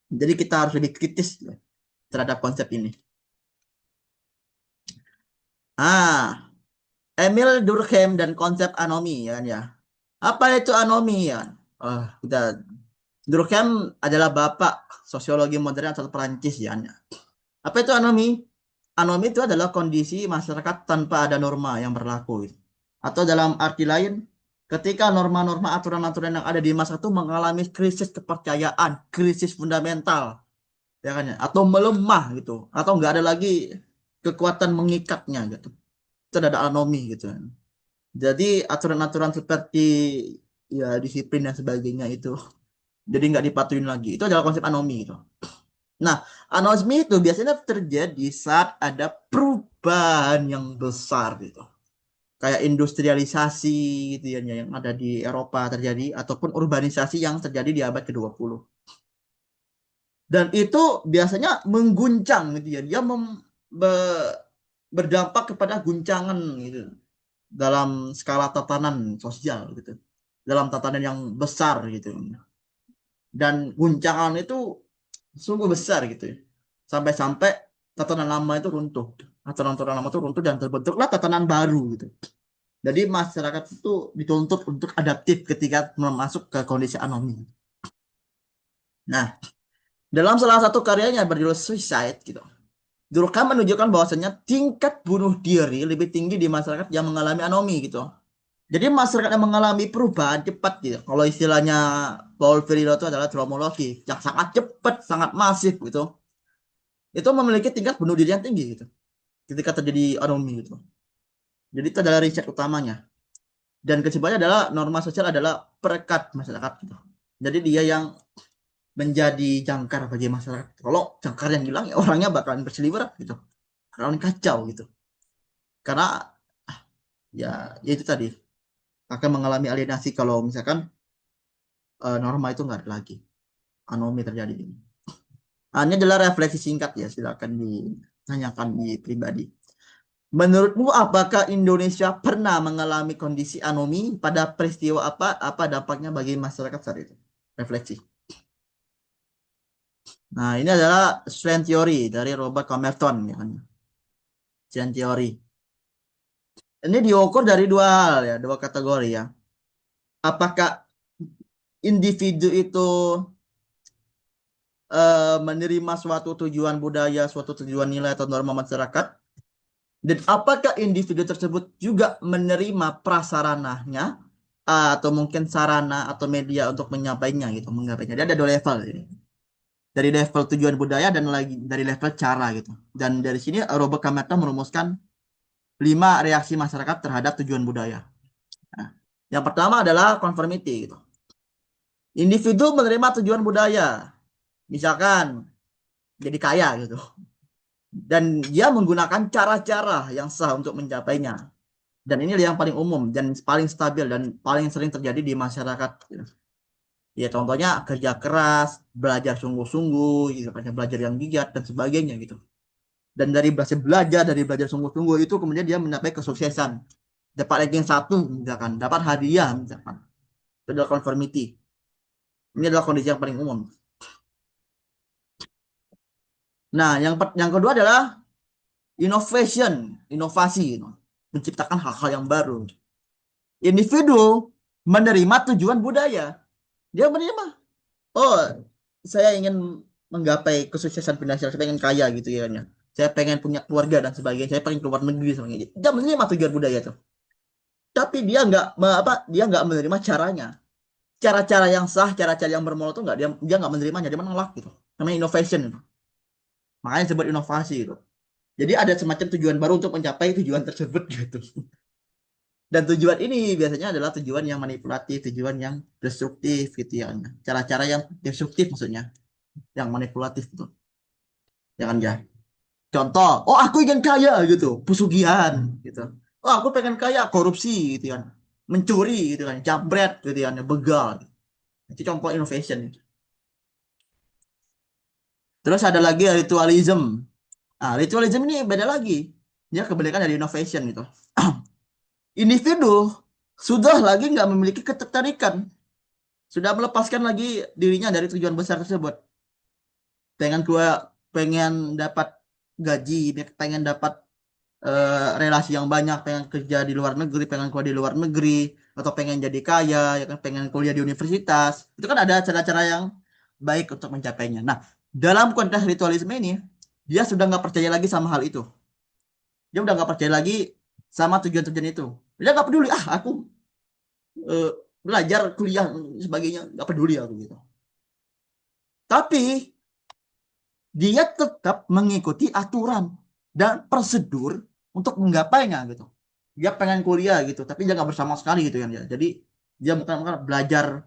Jadi kita harus lebih kritis ya, terhadap konsep ini. Ah, Emil Durkheim dan konsep anomi ya kan ya. Apa itu anomi ya? Kita Durkheim adalah bapak sosiologi modern asal Perancis ya kan ya. Apa itu anomi? Anomi itu adalah kondisi masyarakat tanpa ada norma yang berlaku, gitu. Atau dalam arti lain, ketika norma-norma aturan-aturan yang ada di masa itu mengalami krisis kepercayaan, krisis fundamental, ya kan ya, atau melemah gitu, atau nggak ada lagi kekuatan mengikatnya gitu. Itu ada anomi gitu. Jadi aturan-aturan seperti ya disiplin dan sebagainya itu jadi nggak dipatuhin lagi. Itu adalah konsep anomi gitu. Nah, anosmi itu biasanya terjadi saat ada perubahan yang besar gitu. Kayak industrialisasi gitu ya yang ada di Eropa terjadi ataupun urbanisasi yang terjadi di abad ke-20. Dan itu biasanya mengguncang gitu ya. Dia berdampak kepada guncangan gitu dalam skala tatanan sosial gitu. Dalam tatanan yang besar gitu. Dan guncangan itu sungguh besar gitu ya. Sampai-sampai tatanan lama itu runtuh. Tatanan-tatanan lama itu runtuh dan terbentuklah tatanan baru gitu. Jadi masyarakat itu dituntut untuk adaptif ketika masuk ke kondisi anomi. Nah, dalam salah satu karyanya berjudul Suicide gitu, Durkheim menunjukkan bahwasanya tingkat bunuh diri lebih tinggi di masyarakat yang mengalami anomi gitu. Jadi masyarakat yang mengalami perubahan cepat gitu. Kalau istilahnya Paul Virilio itu adalah dromologi yang sangat cepat, sangat masif gitu. Itu memiliki tingkat bunuh diri yang tinggi gitu. Ketika terjadi anomi gitu. Jadi itu adalah riset utamanya. Dan kesimpulannya adalah norma sosial adalah perekat masyarakat gitu. Jadi dia yang menjadi jangkar bagi masyarakat. Kalau jangkar yang hilang ya orangnya bakalan berseliweran gitu. Bakalan kacau gitu. Karena ya itu tadi akan mengalami alienasi kalau misalkan norma itu nggak ada lagi. Anomi terjadi. Hanya adalah refleksi singkat ya, silakan ditanyakan di pribadi. Menurutmu apakah Indonesia pernah mengalami kondisi anomi pada peristiwa apa? Apa dampaknya bagi masyarakat saat itu? Refleksi. Nah, ini adalah strain theory dari Robert Camerton ya kan. Strain theory. Ini diukur dari dua hal ya, dua kategori ya. Apakah individu itu menerima suatu tujuan budaya, suatu tujuan nilai atau norma masyarakat? Dan apakah individu tersebut juga menerima prasarananya atau mungkin sarana atau media untuk menyampaikannya gitu, menyampaikannya. Dia ada dua level ini. Dari level tujuan budaya dan lagi dari level cara gitu. Dan dari sini Robert Camerton merumuskan 5 reaksi masyarakat terhadap tujuan budaya. Nah, yang pertama adalah conformity gitu. Individu menerima tujuan budaya, misalkan jadi kaya gitu. Dan dia menggunakan cara-cara yang sah untuk mencapainya. Dan ini yang paling umum dan paling stabil dan paling sering terjadi di masyarakat gitu. Ya contohnya kerja keras, belajar sungguh-sungguh, gitu, belajar yang giat dan sebagainya gitu. Dan dari belajar sungguh-sungguh itu kemudian dia mencapai kesuksesan. Dapat ranking 1 misalkan, dapat hadiah misalkan. Itu adalah conformity. Ini adalah kondisi yang paling umum. Nah, yang kedua adalah innovation, inovasi gitu. Menciptakan hal-hal yang baru. Individu menerima tujuan budaya. Dia menerima, oh, saya ingin menggapai kesuksesan finansial, saya pengen kaya gitu ya. Saya pengen punya keluarga dan sebagainya, saya pengen keluar negeri sebagainya. Dia menerima tujuan budaya itu. Tapi dia nggak menerima caranya. Cara-cara yang sah, cara-cara yang bermoral itu nggak dia nggak menerimanya, dia menolak gitu. Namanya innovation itu. Makanya disebut inovasi itu. Jadi ada semacam tujuan baru untuk mencapai tujuan tersebut gitu. Dan tujuan ini biasanya adalah tujuan yang manipulatif, tujuan yang destruktif gitu ya. Cara-cara yang destruktif maksudnya, yang manipulatif gitu. Jangan ya. Contoh, oh aku ingin kaya gitu, pesugihan gitu. Oh aku pengen kaya, korupsi gitu kan, mencuri gitu kan, jambret gitu kan, begal. Itu contoh innovation. Terus ada lagi ritualism. Ah, ritualism ini beda lagi. Dia kebalikan dari innovation gitu. Individu sudah lagi nggak memiliki ketertarikan, sudah melepaskan lagi dirinya dari tujuan besar tersebut. Pengen keluar, pengen dapat gaji, pengen dapat relasi yang banyak, pengen kerja di luar negeri, pengen kuliah di luar negeri, atau pengen jadi kaya, ya kan, pengen kuliah di universitas. Itu kan ada cara-cara yang baik untuk mencapainya. Nah, dalam konteks ritualisme ini, dia sudah nggak percaya lagi sama hal itu. Dia udah nggak percaya lagi sama tujuan-tujuan itu. Dia nggak peduli, ah aku eh, belajar, kuliah, sebagainya, nggak peduli aku gitu. Tapi dia tetap mengikuti aturan dan prosedur untuk menggapainya gitu. Dia pengen kuliah gitu, tapi dia nggak bersama sekali gitu kan ya. Jadi dia bukan belajar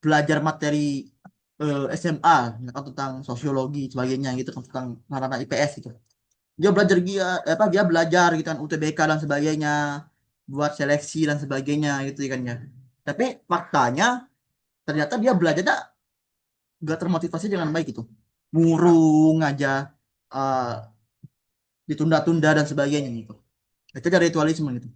belajar materi SMA ya kan, tentang sosiologi sebagainya gitu kan, tentang anak IPS gitu. Dia belajar dia belajar gitu kan UTBK dan sebagainya, buat seleksi dan sebagainya gitu kan ya. Tapi faktanya ternyata dia belajarnya gak termotivasi dengan baik gitu. Murung aja, eh, ditunda-tunda dan sebagainya gitu. Itu dari ritualisme gitu.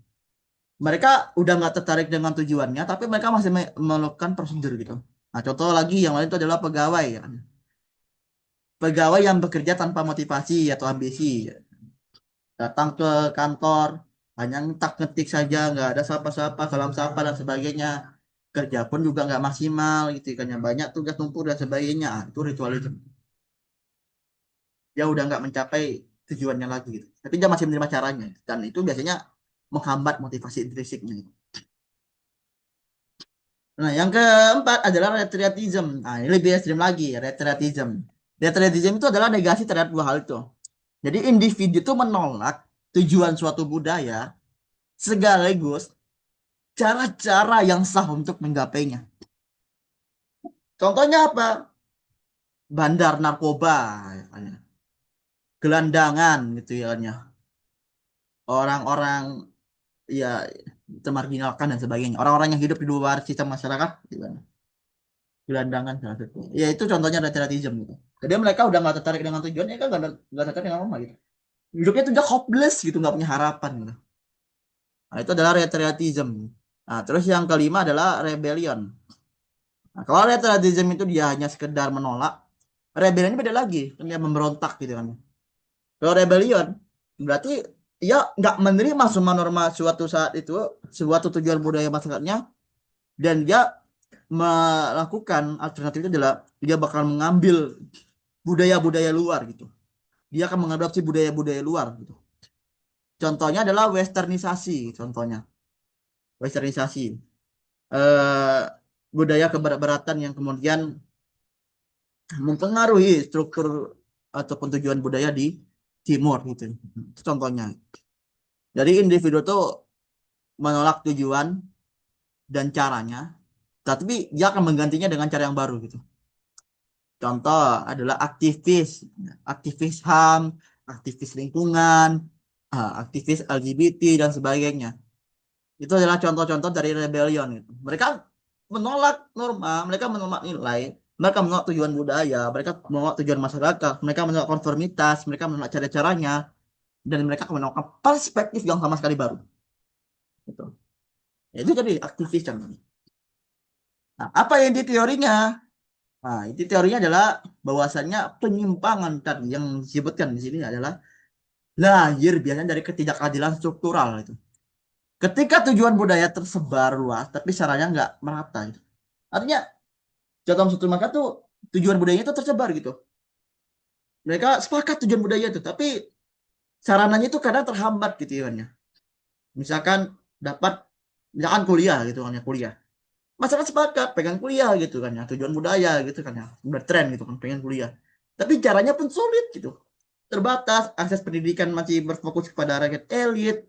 Mereka udah nggak tertarik dengan tujuannya, tapi mereka masih melakukan prosedur gitu. Nah, contoh lagi yang lain itu adalah pegawai ya. Pegawai yang bekerja tanpa motivasi atau ambisi, ya. Datang ke kantor hanya ngetak ngetik saja, nggak ada sapa-sapa, salam sapa dan sebagainya. Kerja pun juga nggak maksimal gitu kan, yang banyak tugas numpuk dan sebagainya. Ah, itu ritualisme. Dia udah nggak mencapai tujuannya lagi gitu. Tapi dia masih menerima caranya, dan itu biasanya menghambat motivasi intrinsiknya. Nah, yang keempat adalah retriatism. Nah, ini lebih ekstrim lagi, retriatism. Retriatism itu adalah negasi terhadap dua hal itu. Jadi individu itu menolak tujuan suatu budaya sekaligus cara-cara yang sah untuk menggapainya. Contohnya apa? Bandar narkoba, ya kan ya. Gelandangan gitu ya kan ya. Orang-orang ya termarginalkan dan sebagainya. Orang-orang yang hidup di luar sistem masyarakat gitu kan. Gelandangan salah satu. Ya itu contohnya retriatism gitu. Jadi mereka udah nggak tertarik dengan tujuannya, kan nggak tertarik dengan rumah gitu. Hidupnya tuh udah hopeless gitu, nggak punya harapan gitu. Nah, itu adalah retriatism. Nah, terus yang kelima adalah rebellion. Nah, kalau retriatism itu dia hanya sekedar menolak, rebellion ini beda lagi, kan dia memberontak gitu kan. Kalau rebellion berarti ya nggak menerima semua norma suatu saat itu, suatu tujuan budaya masyarakatnya, dan dia melakukan alternatif itu adalah dia bakal mengambil budaya-budaya luar gitu. Dia akan mengadopsi budaya-budaya luar gitu. Contohnya adalah westernisasi, contohnya westernisasi. Eh, budaya keberat-beratan yang kemudian mempengaruhi struktur ataupun tujuan budaya di timur gitu. Itu contohnya. Jadi individu tuh menolak tujuan dan caranya, tapi dia akan menggantinya dengan cara yang baru gitu. Contoh adalah aktivis, aktivis HAM, aktivis lingkungan, aktivis LGBT dan sebagainya. Itu adalah contoh-contoh dari rebellion gitu. Mereka menolak norma, mereka menolak nilai, mereka menolak tujuan budaya, mereka menolak tujuan masyarakat, mereka menolak konformitas, mereka menolak cara-caranya, dan mereka menolak perspektif yang sama sekali baru. Gitu. Ya, itu jadi aktivis contohnya. Nah, apa yang di teorinya? Nah, itu teorinya adalah bahwasannya penyimpangan tadi yang disebutkan di sini adalah lahir biasanya dari ketidakadilan struktural itu. Ketika tujuan budaya tersebar luas, tapi caranya nggak merata gitu. Artinya dalam satu masyarakat tuh tujuan budayanya itu tersebar gitu. Mereka sepakat tujuan budaya itu, tapi sarananya itu kadang terhambat gitu ya. Misalkan dapat, misalkan kuliah gitu kan ya, kuliah. Masyarakat sepakat pengen kuliah gitu kan ya, tujuan budaya gitu kan ya, udah tren gitu kan pengen kuliah. Tapi caranya pun sulit gitu. Terbatas, akses pendidikan masih berfokus kepada rakyat elit,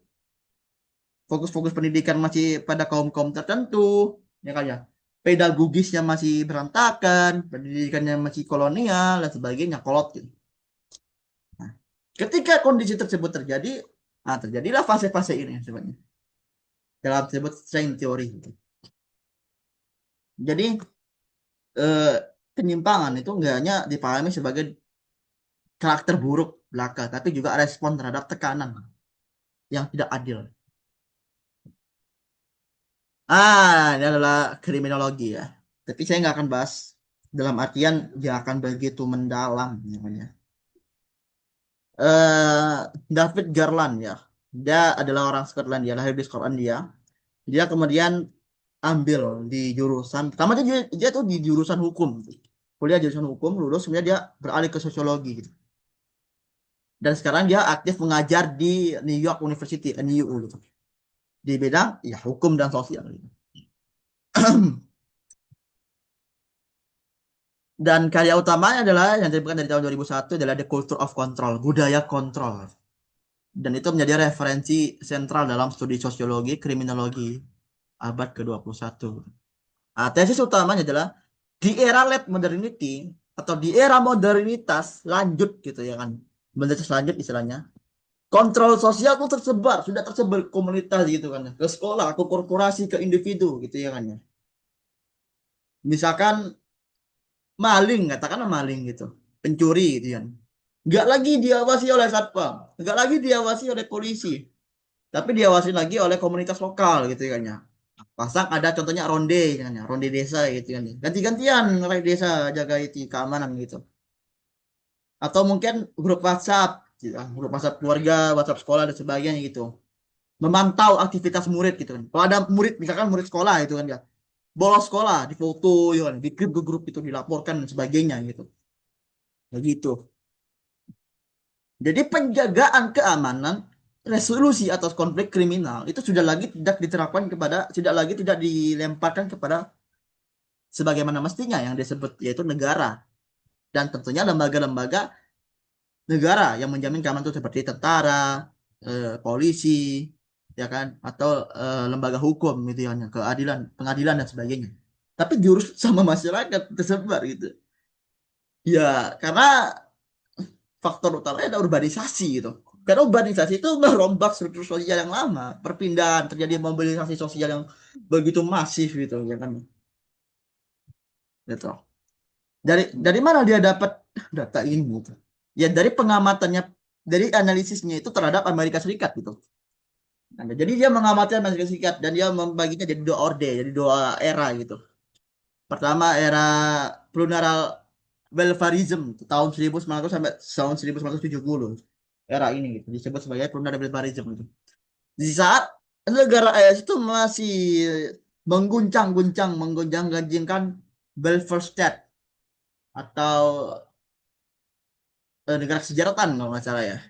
fokus-fokus pendidikan masih pada kaum-kaum tertentu, ya kan ya. Pedagogisnya masih berantakan, pendidikannya masih kolonial dan sebagainya, kolot gitu. Nah, ketika kondisi tersebut terjadi, nah terjadilah fase-fase ini sebenarnya. Dalam disebut strain teori gitu. Jadi eh, penyimpangan itu enggak hanya dipahami sebagai karakter buruk belaka, tapi juga respon terhadap tekanan yang tidak adil. Ini adalah kriminologi ya. Tapi saya nggak akan bahas dalam artian dia akan begitu mendalam namanya. David Garland ya. Dia adalah orang Skotlandia, lahir di Skotlandia. Dia kemudian ambil di jurusan, pertama dia tuh di jurusan hukum, kuliah jurusan hukum, lulus kemudian dia beralih ke sosiologi gitu. Dan sekarang dia aktif mengajar di New York University, NYU gitu, di bidang ya hukum dan sosial gitu. Dan karya utamanya adalah yang diterbitkan dari tahun 2001 adalah The Culture of Control, budaya kontrol. Dan itu menjadi referensi sentral dalam studi sosiologi kriminologi abad ke-21. Nah, tesis utamanya adalah di era late modernity atau di era modernitas lanjut gitu ya kan. Modernitas lanjut istilahnya. Kontrol sosial itu tersebar, sudah tersebar ke komunitas gitu kan ya. Ke sekolah, ke korporasi, ke individu gitu ya kan ya. Misalkan maling, katakanlah maling gitu. Pencuri gitu kan. Nggak lagi diawasi oleh satpam, nggak lagi diawasi oleh polisi, tapi diawasi lagi oleh komunitas lokal gitu kan ya. Pasang ada contohnya ronde kan ya, ronde desa gitu kan ya. Ganti-gantian rakyat desa jaga itu keamanan gitu. Atau mungkin grup WhatsApp, gitu, grup WhatsApp keluarga, WhatsApp sekolah dan sebagainya gitu. Memantau aktivitas murid gitu kan. Kalau ada murid misalkan murid sekolah itu kan ya, bolos sekolah, difoto ya kan, di grup itu dilaporkan dan sebagainya gitu. Begitu. Jadi penjagaan keamanan, resolusi atas konflik kriminal itu sudah lagi tidak diterapkan kepada, tidak lagi tidak dilemparkan kepada sebagaimana mestinya yang disebut yaitu negara dan tentunya lembaga-lembaga negara yang menjamin keamanan itu seperti tentara, polisi, ya kan, atau lembaga hukum gitu ya, keadilan, pengadilan dan sebagainya. Tapi diurus sama masyarakat tersebar gitu. Ya, karena faktor utamanya ada urbanisasi gitu. Karena urbanisasi itu merombak struktur sosial yang lama, perpindahan, terjadi mobilisasi sosial yang begitu masif gitu, ya kan? Gitu. Dari mana dia dapat data ini gitu? Ya dari pengamatannya, dari analisisnya itu terhadap Amerika Serikat gitu. Nah, jadi dia mengamati Amerika Serikat dan dia membaginya jadi dua orde, jadi dua era gitu. Pertama era plural welfareism tahun 1900 sampai tahun 1970. Era ini gitu disebut sebagai plural welfareism gitu. Di saat negara AS itu masih mengguncang-guncang welfare state atau negara kesejahteraan kalau nggak salah ya.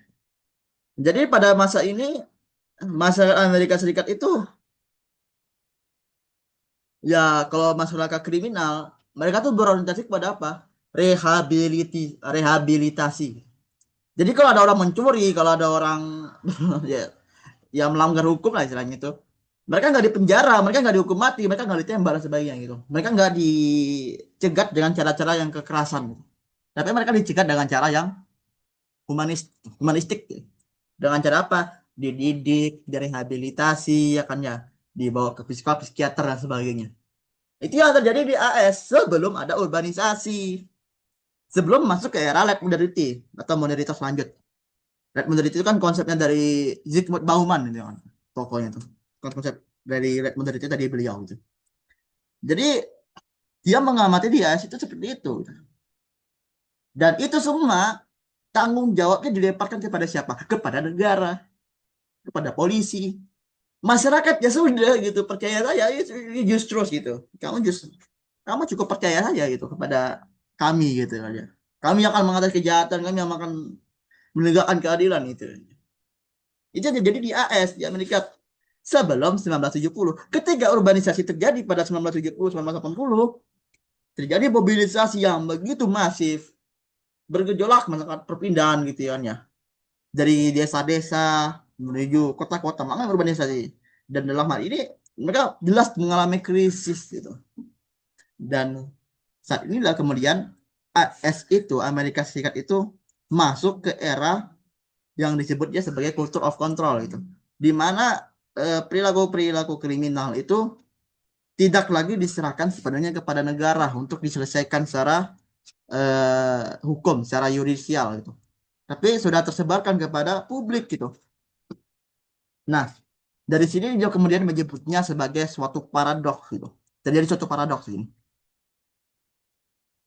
Jadi pada masa ini, masa Amerika Serikat itu ya kalau masyarakat kriminal, mereka tuh berorientasi kepada apa? Rehabilitasi. Jadi kalau ada orang mencuri, kalau ada orang ya, yang melanggar hukum lah istilahnya itu, mereka nggak dipenjara, mereka nggak dihukum mati, mereka nggak ditembak dan sebagainya gitu. Mereka nggak dicegat dengan cara-cara yang kekerasan gitu. Tapi mereka dicegat dengan cara yang humanis, humanistik gitu. Dengan cara apa? Dididik, direhabilitasi, ya kan ya, dibawa ke psikolog, psikiater dan sebagainya. Itu yang terjadi di AS sebelum ada urbanisasi, sebelum masuk ke era late modernity atau modernitas lanjut. Late modernity itu kan konsepnya dari Zygmunt Bauman itu kan, tokohnya tuh. Konsep dari late modernity tadi beliau itu. Jadi dia mengamati di AS itu seperti itu. Dan itu semua tanggung jawabnya dilemparkan kepada siapa? Kepada negara, kepada polisi, masyarakat ya sudah gitu, percaya saya ini justru gitu, kamu cukup percaya saja gitu kepada kami gitu aja, kami akan mengatasi kejahatan, kami akan menegakkan keadilan itu jadi di AS di Amerika sebelum 1970. Ketika urbanisasi terjadi pada 1970 1980, terjadi mobilisasi yang begitu masif, bergejolak masyarakat perpindahan gitu ya, dari desa-desa menuju kota-kota, makanya urbanisasi. Dan dalam hal ini mereka jelas mengalami krisis gitu. Dan saat inilah kemudian AS itu, Amerika Serikat itu masuk ke era yang disebutnya sebagai culture of control itu, di mana perilaku-perilaku kriminal itu tidak lagi diserahkan sepenuhnya kepada negara untuk diselesaikan secara hukum, secara yudisial gitu, tapi sudah tersebarkan kepada publik gitu. Nah, dari sini dia kemudian menyebutnya sebagai suatu paradoks gitu. Terjadi suatu paradoks ini.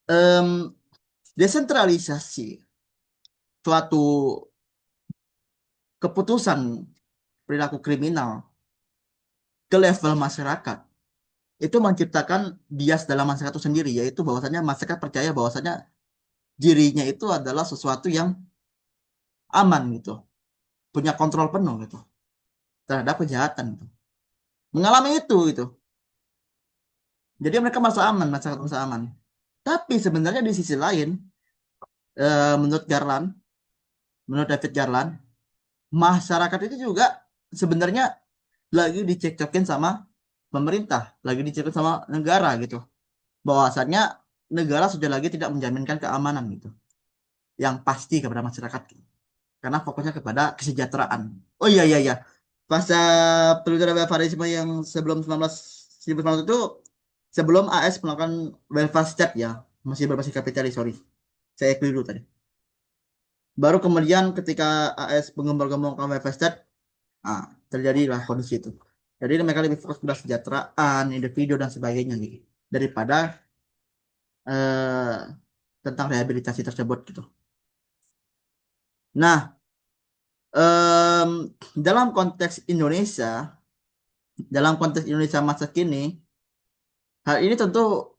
Em, Desentralisasi suatu keputusan perilaku kriminal ke level masyarakat, itu menciptakan bias dalam masyarakat itu sendiri, yaitu bahwasanya masyarakat percaya bahwasanya dirinya itu adalah sesuatu yang aman gitu, punya kontrol penuh gitu terhadap kejahatan gitu. Mengalami itu. Jadi mereka merasa aman, masyarakat merasa aman. Tapi sebenarnya di sisi lain, menurut Garland, menurut David Garland, masyarakat itu juga sebenarnya lagi dicekcokin sama pemerintah, lagi dicekcokin sama negara gitu. Bahwasannya negara sudah lagi tidak menjaminkan keamanan gitu, yang pasti kepada masyarakat gitu. Karena fokusnya kepada kesejahteraan. Oh iya iya iya. Pasca penelusuran Bavarisme yang sebelum 1900 itu, sebelum AS melakukan welfare state ya, masih berbasis kapitalis, sorry. Saya keliru tadi. Baru kemudian ketika AS mengembang-kembangkan welfare state, ah, terjadilah kondisi itu. Jadi mereka lebih fokus pada kesejahteraan individu dan sebagainya gitu, daripada eh, tentang rehabilitasi tersebut gitu. Nah, em, dalam konteks Indonesia, masa kini, hal ini tentu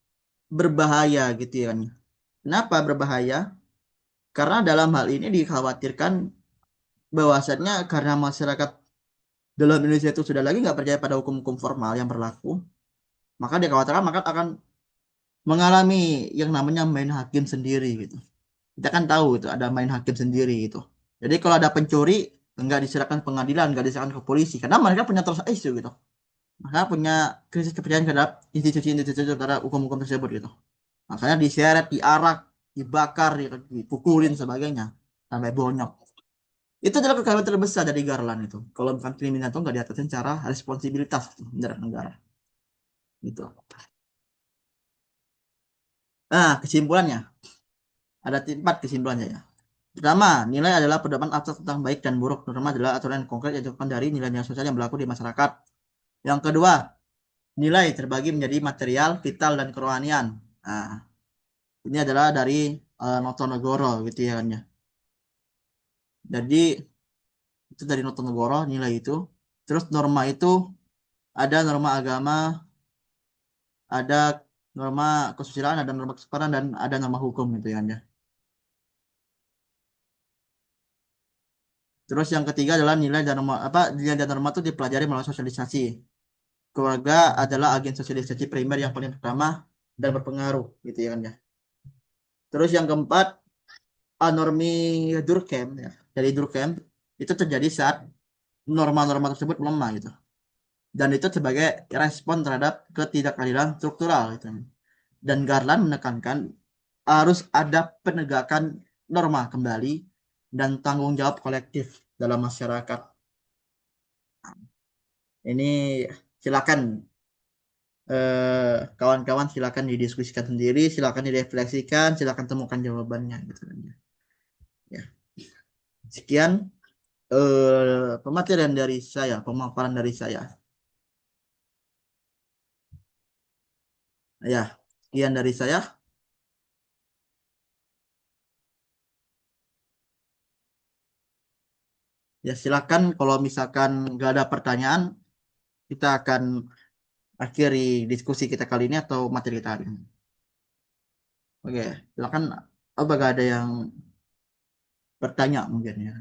berbahaya gitu ya kan. Kenapa berbahaya? Karena dalam hal ini dikhawatirkan bahwasannya karena masyarakat dalam Indonesia itu sudah lagi nggak percaya pada hukum-hukum formal yang berlaku, maka dikhawatirkan maka akan mengalami yang namanya main hakim sendiri gitu. Kita kan tahu itu ada main hakim sendiri gitu. Jadi kalau ada pencuri nggak diserahkan pengadilan, nggak diserahkan ke polisi, karena mereka punya trust issue gitu. Maka punya krisis kepercayaan terhadap institusi-institusi terhadap hukum-hukum tersebut gitu. Makanya diseret, diarak, dibakar, dipukulin sebagainya sampai bonyok. Itu adalah kekalahan terbesar dari Garland itu. Kalau bukan kriminal itu nggak diatasin secara responsibilitas gitu, negara gitu. Nah, kesimpulannya ada empat kesimpulannya ya. Pertama, nilai adalah pedoman abstrak tentang baik dan buruk. Norma adalah aturan yang konkret yang ditetapkan dari nilai-nilai sosial yang berlaku di masyarakat. Yang kedua, nilai terbagi menjadi material, vital, dan kerohanian. Nah, ini adalah dari Notonegoro gitu ya kan ya. Jadi itu dari Notonegoro nilai itu. Terus norma itu ada norma agama, ada norma kesusilaan, ada norma kesetaraan, dan ada norma hukum gitu ya kan ya. Terus yang ketiga adalah nilai dan norma apa nilai dan norma itu dipelajari melalui sosialisasi. Keluarga adalah agen sosialisasi primer yang paling pertama dan berpengaruh gitu ya kan ya. Terus yang keempat, anormi Durkheim ya. Dari Durkheim itu terjadi saat norma-norma tersebut melemah gitu. Dan itu sebagai respon terhadap ketidakadilan struktural gitu. Dan Garland menekankan harus ada penegakan norma kembali dan tanggung jawab kolektif dalam masyarakat. Ini silakan kawan-kawan silakan didiskusikan sendiri, silakan direfleksikan, silakan temukan jawabannya gitu kan ya. Ya. Sekian pemaparan dari saya. Ya, sekian dari saya. Ya, silakan kalau misalkan nggak ada pertanyaan, kita akan akhiri diskusi kita kali ini atau materi kita hari ini. Oke, silakan. Apakah ada yang bertanya mungkin ya?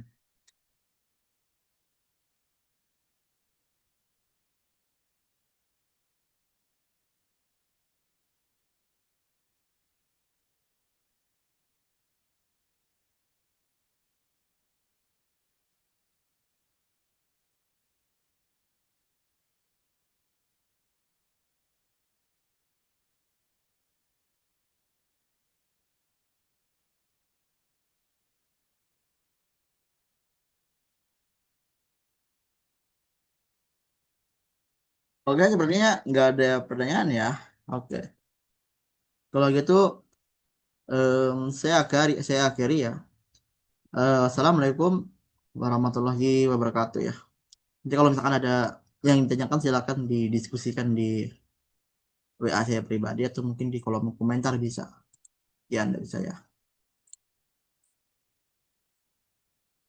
Oke, sepertinya nggak ada pertanyaan ya. Oke, kalau gitu saya akhiri ya. Assalamualaikum warahmatullahi wabarakatuh ya. Jadi kalau misalkan ada yang ditanyakan silakan didiskusikan di WA saya pribadi atau mungkin di kolom komentar bisa. Sekian dari saya.